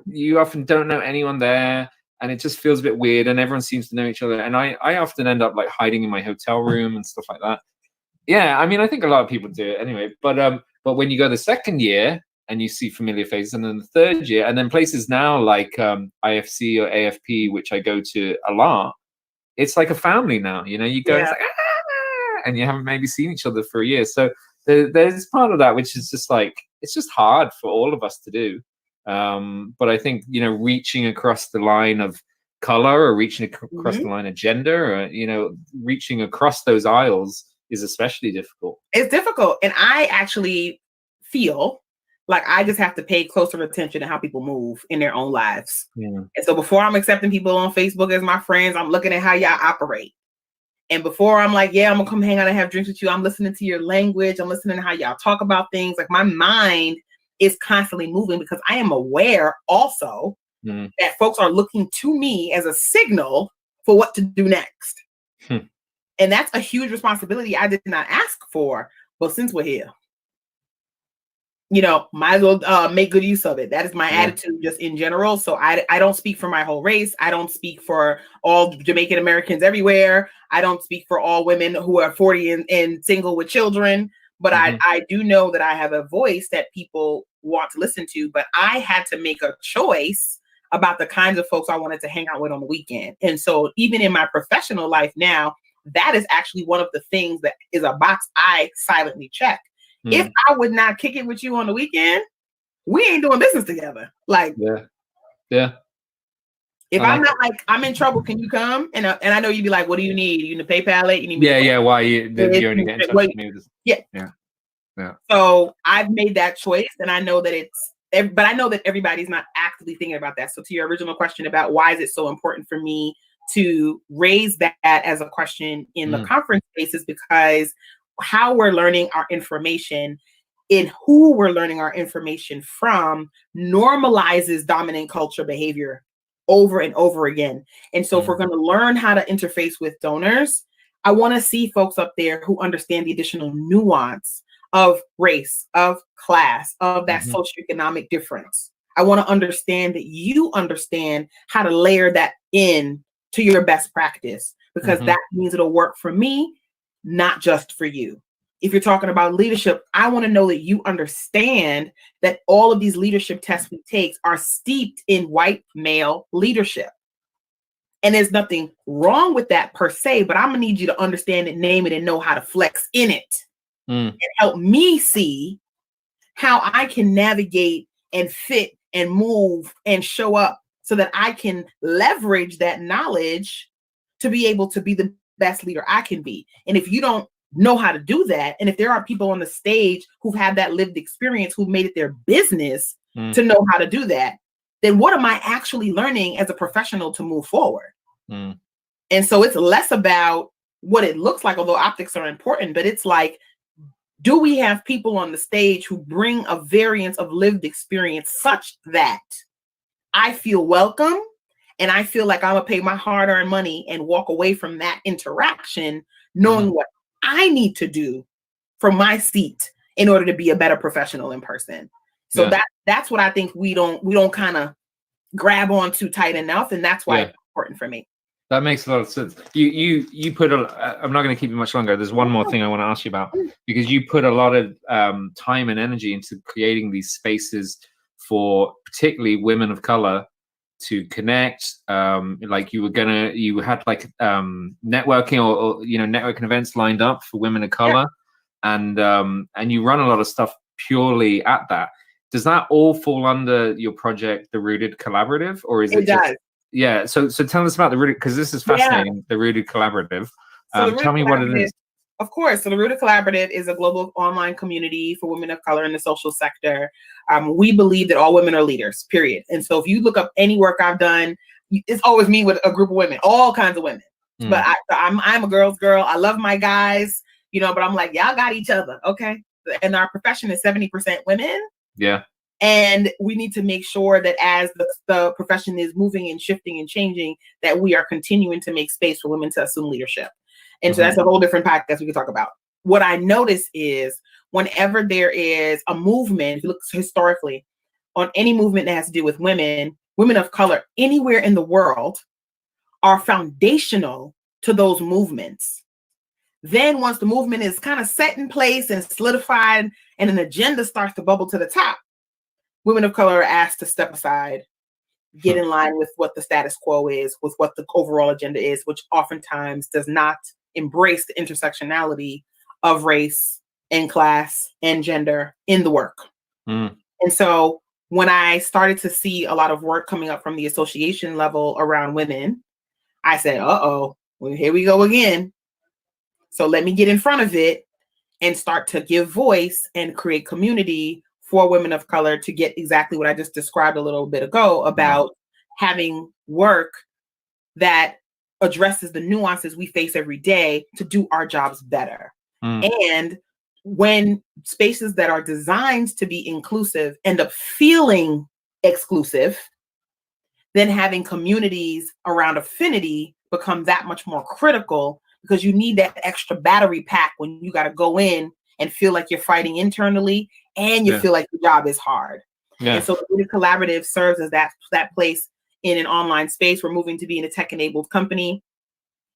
you often don't know anyone there, and it just feels a bit weird, and everyone seems to know each other. And I often end up like hiding in my hotel room and stuff like that. Yeah, I mean, I think a lot of people do it anyway. But when you go the second year and you see familiar faces, and then the third year, and then places now like IFC or AFP, which I go to a lot, it's like a family now. You know, you go, it's like, and you haven't maybe seen each other for a year. So there's part of that which is just like, it's just hard for all of us to do. But I think, you know, reaching across the line of color, or reaching across the line of gender, or, you know, reaching across those aisles is especially difficult. It's difficult. And I actually feel like I just have to pay closer attention to how people move in their own lives. And so before I'm accepting people on Facebook as my friends, I'm looking at how y'all operate. And before I'm like, yeah, I'm gonna come hang out and have drinks with you, I'm listening to your language. I'm listening to how y'all talk about things. Like, my mind is constantly moving, because I am aware also that folks are looking to me as a signal for what to do next. And that's a huge responsibility I did not ask for. But since we're here, you know, might as well make good use of it. That is my attitude just in general. So I don't speak for my whole race. I don't speak for all Jamaican Americans everywhere. I don't speak for all women who are 40 and single with children. But I do know that I have a voice that people want to listen to. But I had to make a choice about the kinds of folks I wanted to hang out with on the weekend. And so even in my professional life now, that is actually one of the things that is a box I silently check. If I would not kick it with you on the weekend, we ain't doing business together. Like, if I'm not like, I'm in trouble, can you come? And I know you'd be like, what do you need? You need to PayPal it? You need me why you only get in touch with me with this? So I've made that choice, and I know that but I know that everybody's not actively thinking about that. So to your original question about why is it so important for me to raise that as a question in the conference spaces, because how we're learning our information and who we're learning our information from normalizes dominant culture behavior over and over again. And so if we're going to learn how to interface with donors, I want to see folks up there who understand the additional nuance of race, of class, of that socioeconomic difference. I want to understand that you understand how to layer that in to your best practice, because that means it'll work for me, not just for you. If you're talking about leadership, I want to know that you understand that all of these leadership tests we take are steeped in white male leadership. And there's nothing wrong with that per se, but I'm gonna need you to understand it, name it, and know how to flex in it and help me see how I can navigate and fit and move and show up so that I can leverage that knowledge to be able to be the best leader I can be. And if you don't know how to do that, and if there are people on the stage who've had that lived experience, who've made it their business to know how to do that, then what am I actually learning as a professional to move forward? And so it's less about what it looks like, although optics are important, but it's like, do we have people on the stage who bring a variance of lived experience such that I feel welcome and I feel like I'm gonna pay my hard-earned money and walk away from that interaction knowing what I need to do from my seat in order to be a better professional in person. So that's what I think we don't kind of grab on too tight enough, and that's why it's important for me. That makes a lot of sense. You put I'm not going to keep you much longer. There's one more thing I want to ask you about, because you put a lot of time and energy into creating these spaces for particularly women of color to connect. Like you had like networking or networking events lined up for women of color, and you run a lot of stuff purely at that. Does that all fall under your project, the Rooted Collaborative, or is it just? Yeah. So tell us about the Rooted, because this is fascinating. The Rooted Collaborative. So the Rooted Tell me what it is. Of course. So the Rooted Collaborative is a global online community for women of color in the social sector. We believe that all women are leaders, period. And so if you look up any work I've done, it's always me with a group of women, all kinds of women. But I'm a girl's girl. I love my guys, you know, but I'm like, y'all got each other. Okay. And our profession is 70% women. Yeah. And we need to make sure that as the profession is moving and shifting and changing, that we are continuing to make space for women to assume leadership. And so that's a whole different podcast we can talk about. What I notice is whenever there is a movement, if you look historically on any movement that has to do with women, women of color anywhere in the world are foundational to those movements. Then once the movement is kind of set in place and solidified and an agenda starts to bubble to the top, women of color are asked to step aside, get in line with what the status quo is, with what the overall agenda is, which oftentimes does not embrace the intersectionality of race and class and gender in the work. And so when I started to see a lot of work coming up from the association level around women, I said, well, here we go again. So let me get in front of it and start to give voice and create community for women of color to get exactly what I just described a little bit ago about having work that addresses the nuances we face every day to do our jobs better. And when spaces that are designed to be inclusive end up feeling exclusive, then having communities around affinity become that much more critical, because you need that extra battery pack when you got to go in and feel like you're fighting internally and you feel like the job is hard. And so the Rooted Collaborative serves as that place in an online space. We're moving to being a tech-enabled company.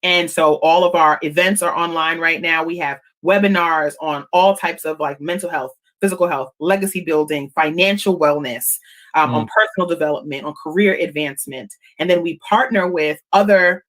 And so all of our events are online right now. We have webinars on all types of like mental health, physical health, legacy building, financial wellness, on personal development, on career advancement. And then we partner with other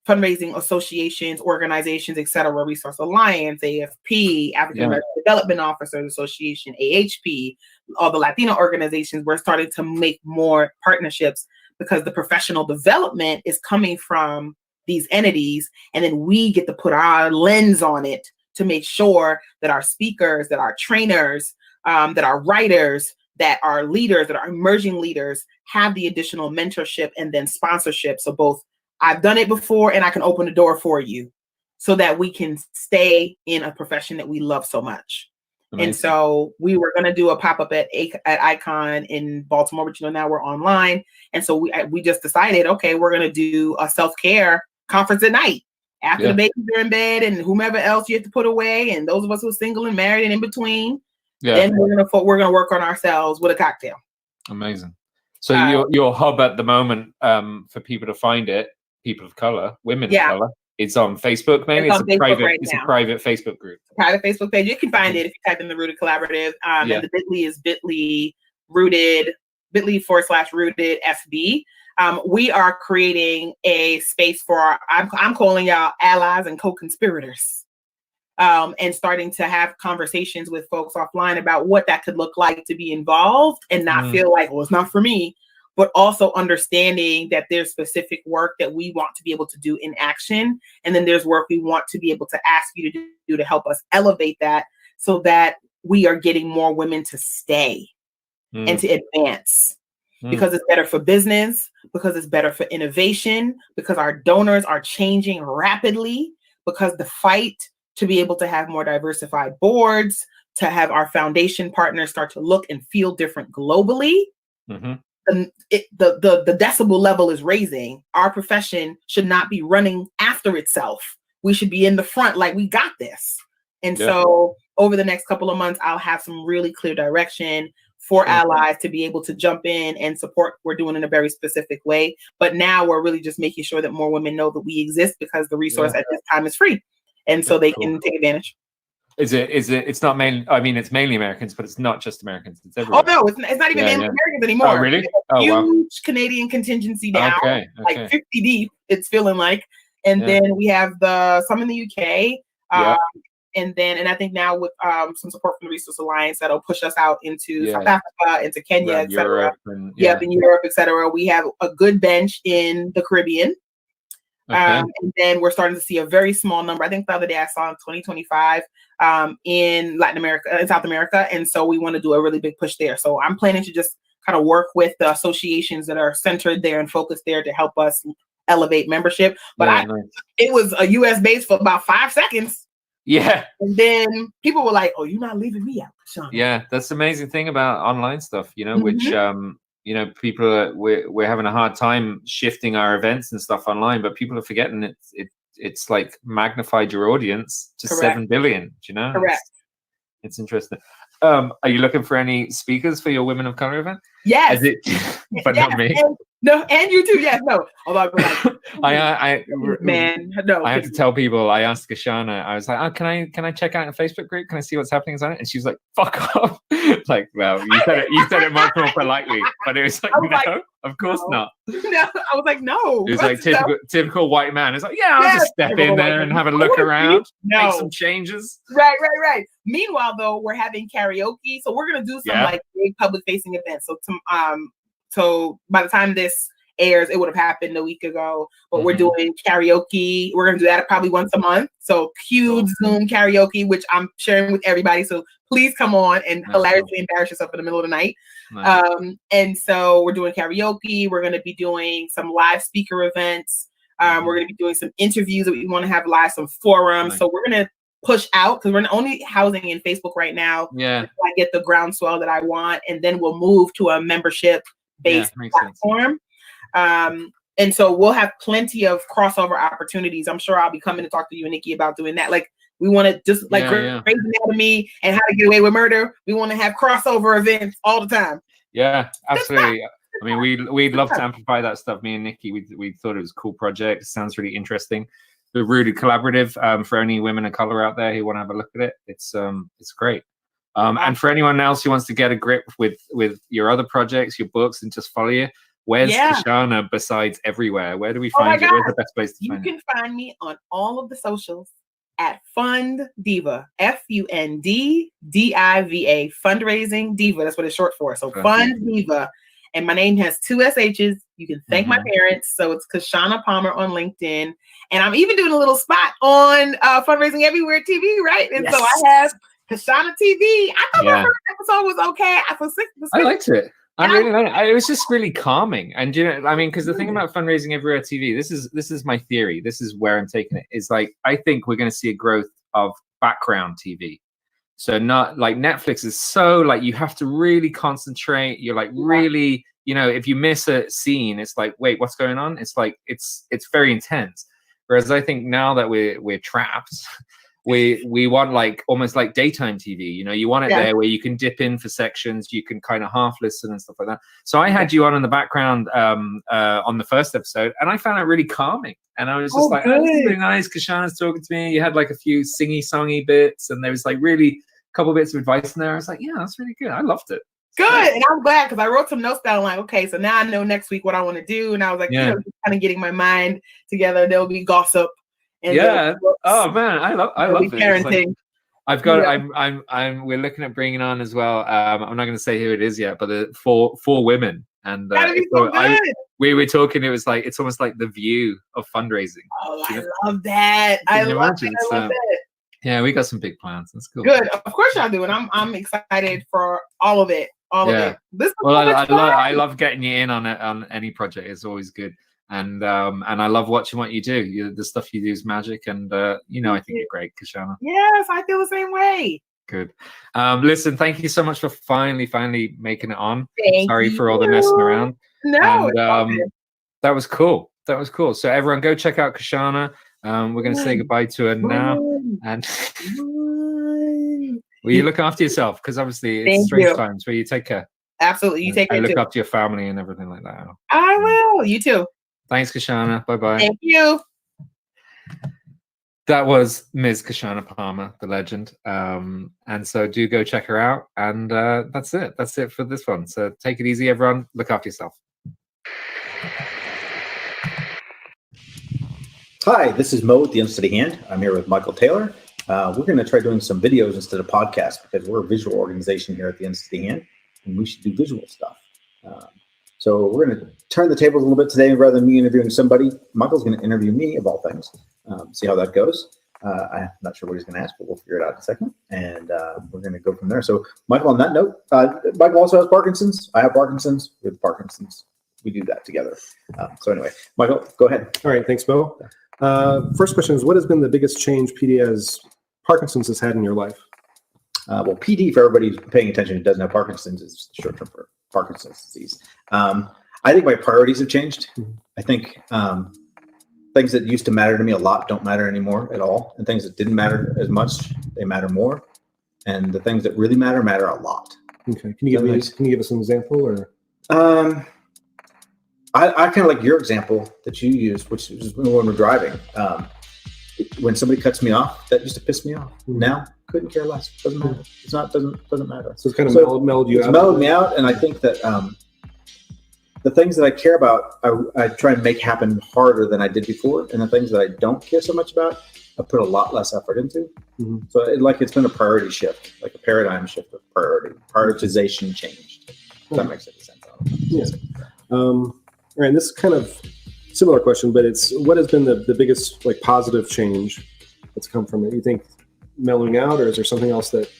fundraising associations, organizations, et cetera, Resource Alliance, AFP, African American Development Officers Association, AHP, all the Latino organizations. We're starting to make more partnerships because the professional development is coming from these entities. And then we get to put our lens on it to make sure that our speakers, that our trainers, that our writers, that our leaders, that our emerging leaders have the additional mentorship and then sponsorship. So both I've done it before and I can open the door for you so that we can stay in a profession that we love so much. Amazing. And so we were going to do a pop-up at Icon in Baltimore, but now we're online. And so we just decided, okay, we're going to do a self-care conference at night after the babies are in bed and whomever else you have to put away. And those of us who are single and married and in between, then we're going to work on ourselves with a cocktail. Amazing. So your hub at the moment for people to find it, people of color, women of color, it's on Facebook mainly. It's a private Facebook group. Private Facebook page. You can find it if you type in the Rooted Collaborative. And the bit.ly is bit.ly /Rooted FB. We are creating a space for I'm calling y'all allies and co-conspirators. And starting to have conversations with folks offline about what that could look like to be involved and not feel like, well, it's not for me, but also understanding that there's specific work that we want to be able to do in action. And then there's work we want to be able to ask you to do to help us elevate that so that we are getting more women to stay and to advance. Because it's better for business, because it's better for innovation, because our donors are changing rapidly, because the fight to be able to have more diversified boards, to have our foundation partners start to look and feel different globally, the decibel level is raising. Our profession should not be running after itself. We should be in the front like we got this. And so over the next couple of months, I'll have some really clear direction for allies to be able to jump in and support. We're doing it in a very specific way. But now we're really just making sure that more women know that we exist because the resource at this time is free. And so they can take advantage. It's not mainly, I mean, it's mainly Americans, but it's not just Americans. It's everywhere. Oh, no, it's not even mainly Americans anymore. Oh, really? Huge Canadian contingency now, like 50 deep, it's feeling like. And then we have some in the UK. and I think now with some support from the Resource Alliance, that'll push us out into Yeah. South Africa, into Kenya, Around etc. Europe and Yep, in Europe, etc. We have a good bench in the Caribbean. Okay. And then we're starting to see a very small number. I think the other day I saw in 2025 in Latin America, in South America. And so we want to do a really big push there. So I'm planning to just kind of work with the associations that are centered there and focused there to help us elevate membership. But Yeah, nice. it was a US base for about 5 seconds. Yeah. And then people were like, oh, you're not leaving me out, Shauna. Yeah, that's the amazing thing about online stuff, you know, which you know, people are we're having a hard time shifting our events and stuff online, but people are forgetting it's like magnified your audience to 7 billion. Do you know? Correct. It's interesting. Are you looking for any speakers for your Women of Color event? Yes. But not me. And you too. Yes. No. Although I no. I have to tell people. I asked Kashana. I was like, "Oh, can I check out a Facebook group? Can I see what's happening on it?" And she's like, "Fuck off!" Like, well, you said it much more politely, but it was like, no, of course not. No, I was like, no. It was like typical white man. It's like, yeah, I'll just step in there and have a look around, make some changes. Right. Meanwhile, though, we're having karaoke, so we're gonna do some like big public facing events. So by the time this airs, it would have happened a week ago. But we're doing karaoke. We're gonna do that probably once a month. So huge Zoom karaoke, which I'm sharing with everybody. So please come on and hilariously embarrass yourself in the middle of the night. Nice. And so we're doing karaoke. We're gonna be doing some live speaker events. We're gonna be doing some interviews that we want to have live, some forums. Nice. So we're gonna push out because we're only housing in Facebook right now. Yeah, until I get the groundswell that I want, and then we'll move to a membership-based platform. And so we'll have plenty of crossover opportunities. I'm sure I'll be coming to talk to you and Nikki about doing that. Like we want to just like Grey's Anatomy and How to Get Away with Murder. We want to have crossover events all the time. Yeah, absolutely. I mean, we'd love to amplify that stuff. Me and Nikki, we thought it was a cool project. It sounds really interesting. The Rooted Collaborative, for any women of color out there who want to have a look at it, it's great. And for anyone else who wants to get a grip with your other projects, your books, and just follow you, where's Kashana besides everywhere? Where do we find you? Where's the best place to find you? You can find me on all of the socials at Fund Diva, FUNDDIVA, Fundraising Diva. That's what it's short for. So Fund Diva. And my name has 2 SHs. You can thank my parents. So it's Kashana Palmer on LinkedIn. And I'm even doing a little spot on Fundraising Everywhere TV, right? And so I have Kashana TV. I thought my first episode was okay. I liked it. I really liked it. It was just really calming. And you know, I mean, because the thing about Fundraising Everywhere TV, this is my theory. This is where I'm taking it. Is like I think we're going to see a growth of background TV. So not like Netflix is so like you have to really concentrate. You're like really, you know, if you miss a scene, it's like, wait, what's going on? It's like it's very intense. Whereas I think now that we're trapped, we want like almost like daytime TV. You know, you want it there where you can dip in for sections, you can kind of half listen and stuff like that. So I had you on in the background on the first episode, and I found it really calming. And I was just like, oh, this is really nice. Kashana's talking to me. You had like a few singy-songy bits, and there was like really a couple bits of advice in there. I was like, yeah, that's really good. I loved it. Good. And I'm glad because I wrote some notes down like, okay, so now I know next week what I want to do. And I was like, you know, just kind of getting my mind together. There'll be gossip. And oh man, I love it. Parenting. Like, I've got we're looking at bringing on as well. I'm not going to say who it is yet, but the four women. And we were talking, it was like it's almost like the View of fundraising. Oh, I love that. I love it. Yeah, we got some big plans. That's cool. Good. Of course y'all do. And I'm excited for all of it. All of it. I love getting you in on any project. It's always good. And I love watching what you do. The stuff you do is magic. And you know, I think you're great, Kashana. Yes, I feel the same way. Good. Listen, thank you so much for finally making it on. Sorry for all the you. messing around. No. And, that was cool. So everyone go check out Kashana. We're going to say goodbye to her now. And will you look after yourself? Because obviously it's strange times. Will you take care? Absolutely. You take care. Look after your family and everything like that. I will. You too. Thanks, Kashana. Bye-bye. Thank you. That was Ms. Kashana Palmer, the legend. And so do go check her out. And that's it. That's it for this one. So take it easy, everyone. Look after yourself. Hi, this is Mo with the Unsteady Hand. I'm here with Michael Taylor, we're going to try doing some videos instead of podcasts because we're a visual organization here at the Unsteady Hand, and we should do visual stuff. So we're going to turn the tables a little bit today. Rather than me interviewing somebody, Michael's going to interview me of all things. See how that goes. I'm not sure what he's going to ask, but we'll figure it out in a second. And we're going to go from there. So Michael, on that note, Michael also has Parkinson's. I have Parkinson's. We have Parkinson's. We do that together. So anyway, Michael, go ahead. All right. Thanks, Bo. First question is, what has been the biggest change PD as Parkinson's has had in your life? Well, PD, for everybody who's paying attention who doesn't have Parkinson's, is short term for Parkinson's disease. I think my priorities have changed. I think things that used to matter to me a lot don't matter anymore at all. And things that didn't matter as much, they matter more. And the things that really matter a lot. Okay. Can you give us an example or? I kind of like your example that you used, which is when we're driving. When somebody cuts me off, that used to piss me off. Now, couldn't care less. Doesn't matter. It's not doesn't matter. So it's kind of mellowed you out. It's mellowed me out, and I think that the things that I care about, I try and make happen harder than I did before, and the things that I don't care so much about, I put a lot less effort into. So it's been a priority shift, like a paradigm shift of prioritization changed. If that makes any sense. Yeah. All right, this is kind of similar question, but it's what has been the biggest positive change that's come from it? You think mellowing out, or is there something else that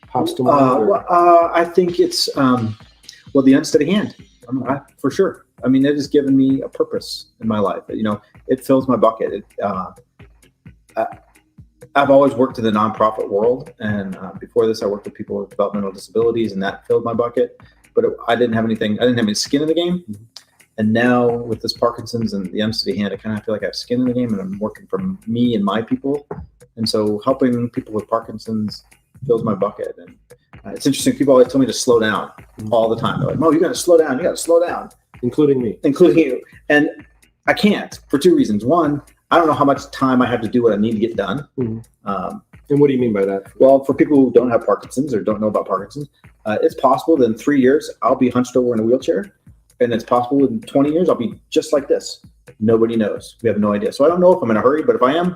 pops to mind? I think it's the Unsteady Hand, for sure. I mean, it has given me a purpose in my life. It fills my bucket. I've always worked in the nonprofit world, and before this, I worked with people with developmental disabilities, and that filled my bucket. But I didn't have any skin in the game. And now with this Parkinson's and the Unsteady Hand, I kind of feel like I have skin in the game, and I'm working for me and my people. And so helping people with Parkinson's fills my bucket. And it's interesting. People always tell me to slow down all the time. They're like, "Mo, you got to slow down. You got to slow down," including me, including you. And I can't for two reasons. One, I don't know how much time I have to do what I need to get done. And what do you mean by that? Well, for people who don't have Parkinson's or don't know about Parkinson's, it's possible that in 3 years I'll be hunched over in a wheelchair. And it's possible in 20 years, I'll be just like this. Nobody knows. We have no idea. So I don't know if I'm in a hurry, but if I am,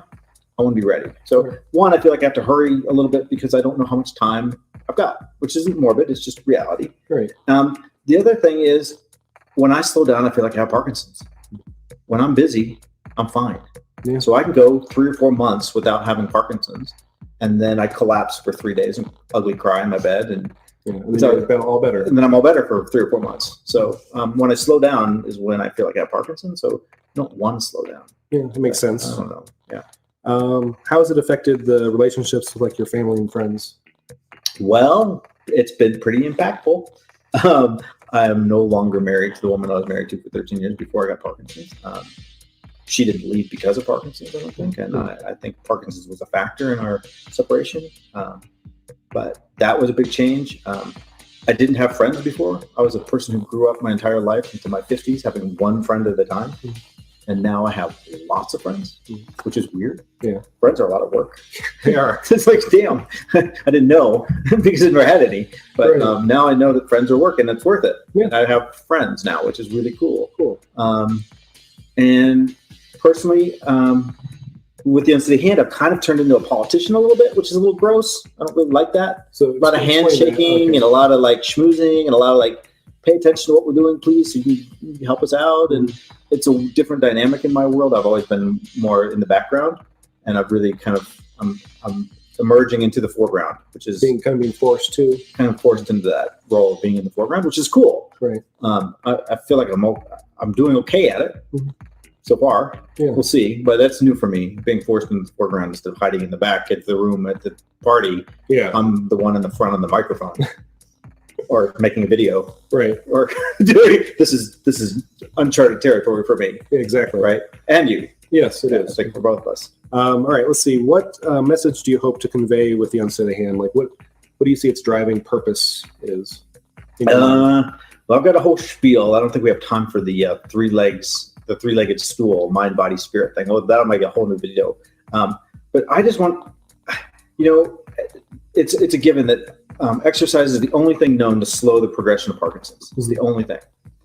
I want to be ready. So one, I feel like I have to hurry a little bit because I don't know how much time I've got, which isn't morbid. It's just reality. Right. The other thing is when I slow down, I feel like I have Parkinson's. When I'm busy, I'm fine. Yeah. So I can go 3 or 4 months without having Parkinson's. And then I collapse for 3 days and ugly cry in my bed. And then all better. And then I'm all better for 3 or 4 months. So when I slow down is when I feel like I have Parkinson's. So I don't want to slow down. Yeah, it makes sense. I don't know. Yeah. How has it affected the relationships with your family and friends? Well, it's been pretty impactful. I am no longer married to the woman I was married to for 13 years before I got Parkinson's. She didn't leave because of Parkinson's, I don't think. And I think Parkinson's was a factor in our separation. But that was a big change. I didn't have friends before. I was a person who grew up my entire life into my 50s, having one friend at a time. And now I have lots of friends, which is weird. Yeah. Friends are a lot of work. They are. It's like, damn, I didn't know because I never had any. But now I know that friends are work and it's worth it. Yeah. And I have friends now, which is really cool. And personally, with the Unsteady Hand, I've kind of turned into a politician a little bit, which is a little gross. I don't really like that. So a lot of handshaking and a lot of schmoozing and a lot of pay attention to what we're doing, please, so you can help us out. And it's a different dynamic in my world. I've always been more in the background, and I've really I'm emerging into the foreground, which is being forced into that role of being in the foreground, which is cool. Right. I feel like I'm doing okay at it. So far, We'll see, but that's new for me. Being forced into the foreground instead of hiding in the back at the room at the party. Yeah, I'm the one in the front on the microphone, or making a video, right? Or doing this is uncharted territory for me. Yeah, exactly, right? And you, yes, it is. I think for both of us. All right, let's see. What message do you hope to convey with the Unsteady Hand? What do you see its driving purpose is? Well, I've got a whole spiel. I don't think we have time for the 3 legs. The 3-legged stool, mind, body, spirit thing. Oh, that'll make a whole new video. But I just want, it's a given that exercise is the only thing known to slow the progression of Parkinson's. It's the only thing.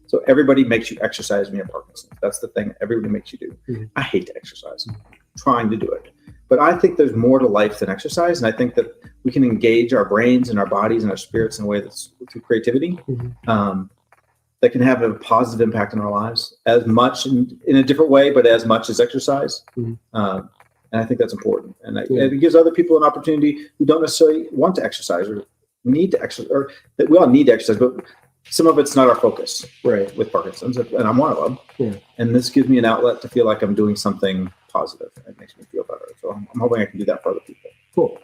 So everybody makes you exercise when you have Parkinson's. That's the thing everybody makes you do. I hate to exercise. I'm trying to do it. But I think there's more to life than exercise, and I think that we can engage our brains and our bodies and our spirits in a way that's through creativity. That can have a positive impact in our lives, as much in a different way, but as much as exercise. And I think that's important. And it gives other people an opportunity who don't necessarily want to exercise or need to exercise, or that we all need to exercise, but some of it's not our focus, right? With Parkinson's, and I'm one of them. Yeah. And this gives me an outlet to feel like I'm doing something positive. It makes me feel better. So I'm hoping I can do that for other people. Cool.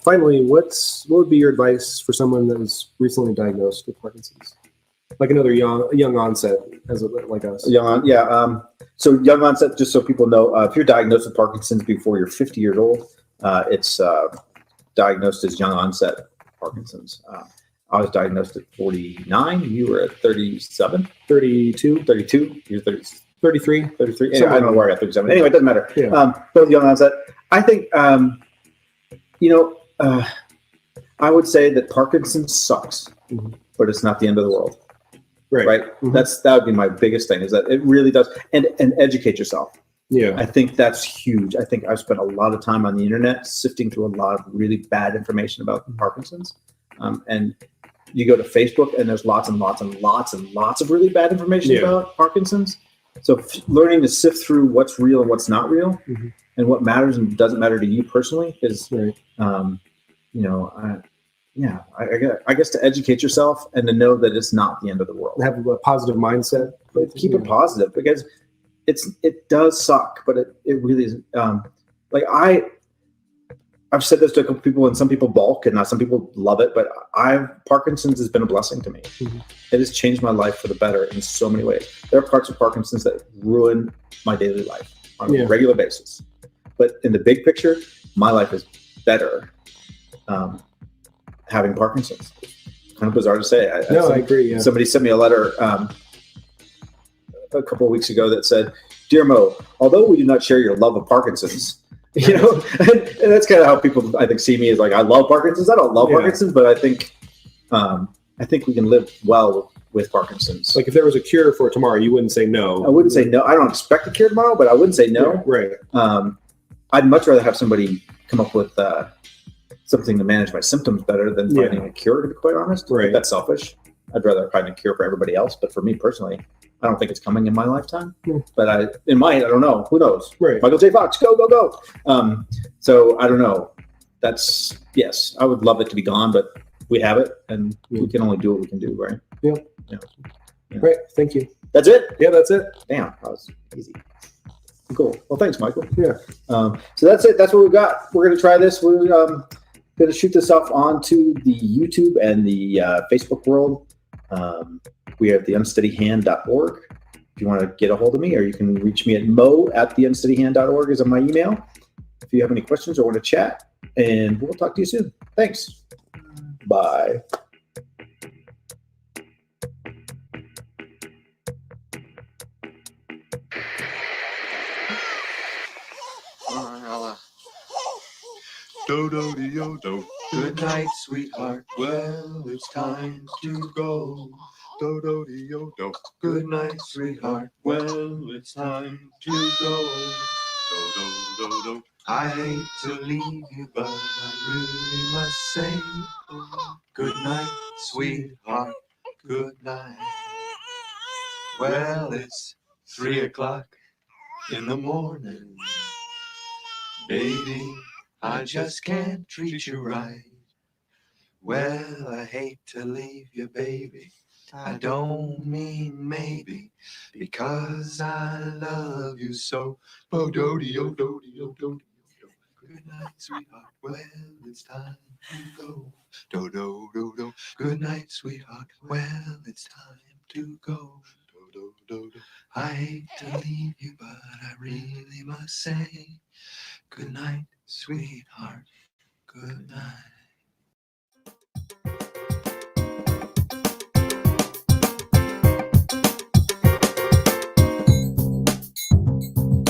Finally, what would be your advice for someone that was recently diagnosed with Parkinson's? Like another young onset, like us. So young onset, just so people know, if you're diagnosed with Parkinson's before you're 50 years old, it's diagnosed as young onset Parkinson's. I was diagnosed at 49. You were at 37, 32, 32. You're 30, 33, 33. Anyway, I don't know where I got 37. Anyway, it doesn't matter. Yeah. Both young onset. I think, I would say that Parkinson's sucks, but it's not the end of the world. Right. That would be my biggest thing, is that it really does. And educate yourself. Yeah. I think that's huge. I think I've spent a lot of time on the internet sifting through a lot of really bad information about Parkinson's. And you go to Facebook and there's lots and lots and lots and lots of really bad information about Parkinson's. So learning to sift through what's real and what's not real, and what matters and doesn't matter to you personally is, I guess to educate yourself and to know that it's not the end of the world. Have a positive mindset. Keep it positive, because it does suck, but it really isn't. I've said this to a couple people, and some people balk and some people love it, but Parkinson's has been a blessing to me. It has changed my life for the better in so many ways. There are parts of Parkinson's that ruin my daily life on a regular basis. But in the big picture, my life is better having Parkinson's. Kind of bizarre to say. I agree. Yeah. Somebody sent me a letter a couple of weeks ago that said, "Dear Mo, although we do not share your love of Parkinson's," and that's kind of how people, I think, see me, as like, I love Parkinson's. I don't love Parkinson's, but I think we can live well with Parkinson's. Like if there was a cure for tomorrow, you wouldn't say no. I wouldn't say no. I don't expect a cure tomorrow, but I wouldn't say no. Right. I'd much rather have somebody come up with something to manage my symptoms better than finding a cure, to be quite honest. Right. That's selfish. I'd rather find a cure for everybody else, but for me personally, I don't think it's coming in my lifetime. But it might. I don't know. Who knows? Right. Michael J. Fox, go, go, go. So I don't know. Yes, I would love it to be gone, but we have it, and we can only do what we can do, right? Yeah. Right. Thank you. That's it? Yeah, that's it. Damn, that was easy. Cool. Well, thanks, Michael. Yeah. So that's it. That's what we've got. We're going to try this. We're going to shoot this off onto the YouTube and the Facebook world. We are at theunsteadyhand.org. If you want to get a hold of me, or you can reach me at mo@theunsteadyhand.org is on my email. If you have any questions or want to chat, and we'll talk to you soon. Thanks. Bye. Do-do-de-o-do. Good night, sweetheart. Well, it's time to go. Do-do-de-o-do. Good night, sweetheart. Well, it's time to go. Do-do-do-do. I hate to leave you, but I really must say good night, sweetheart. Good night. Well, it's 3 o'clock in the morning. Baby, I just can't treat you right. Well, I hate to leave you, baby. I don't mean maybe, because I love you so. Bo-do-de-o-do-de-o-do-de-o-do. Good night, sweetheart. Well, it's time to go. Do-do-do-do. Good night, sweetheart. Well, it's time to go. Do-do-do-do. I hate to leave you, but I really must say good night, sweetheart. Good night.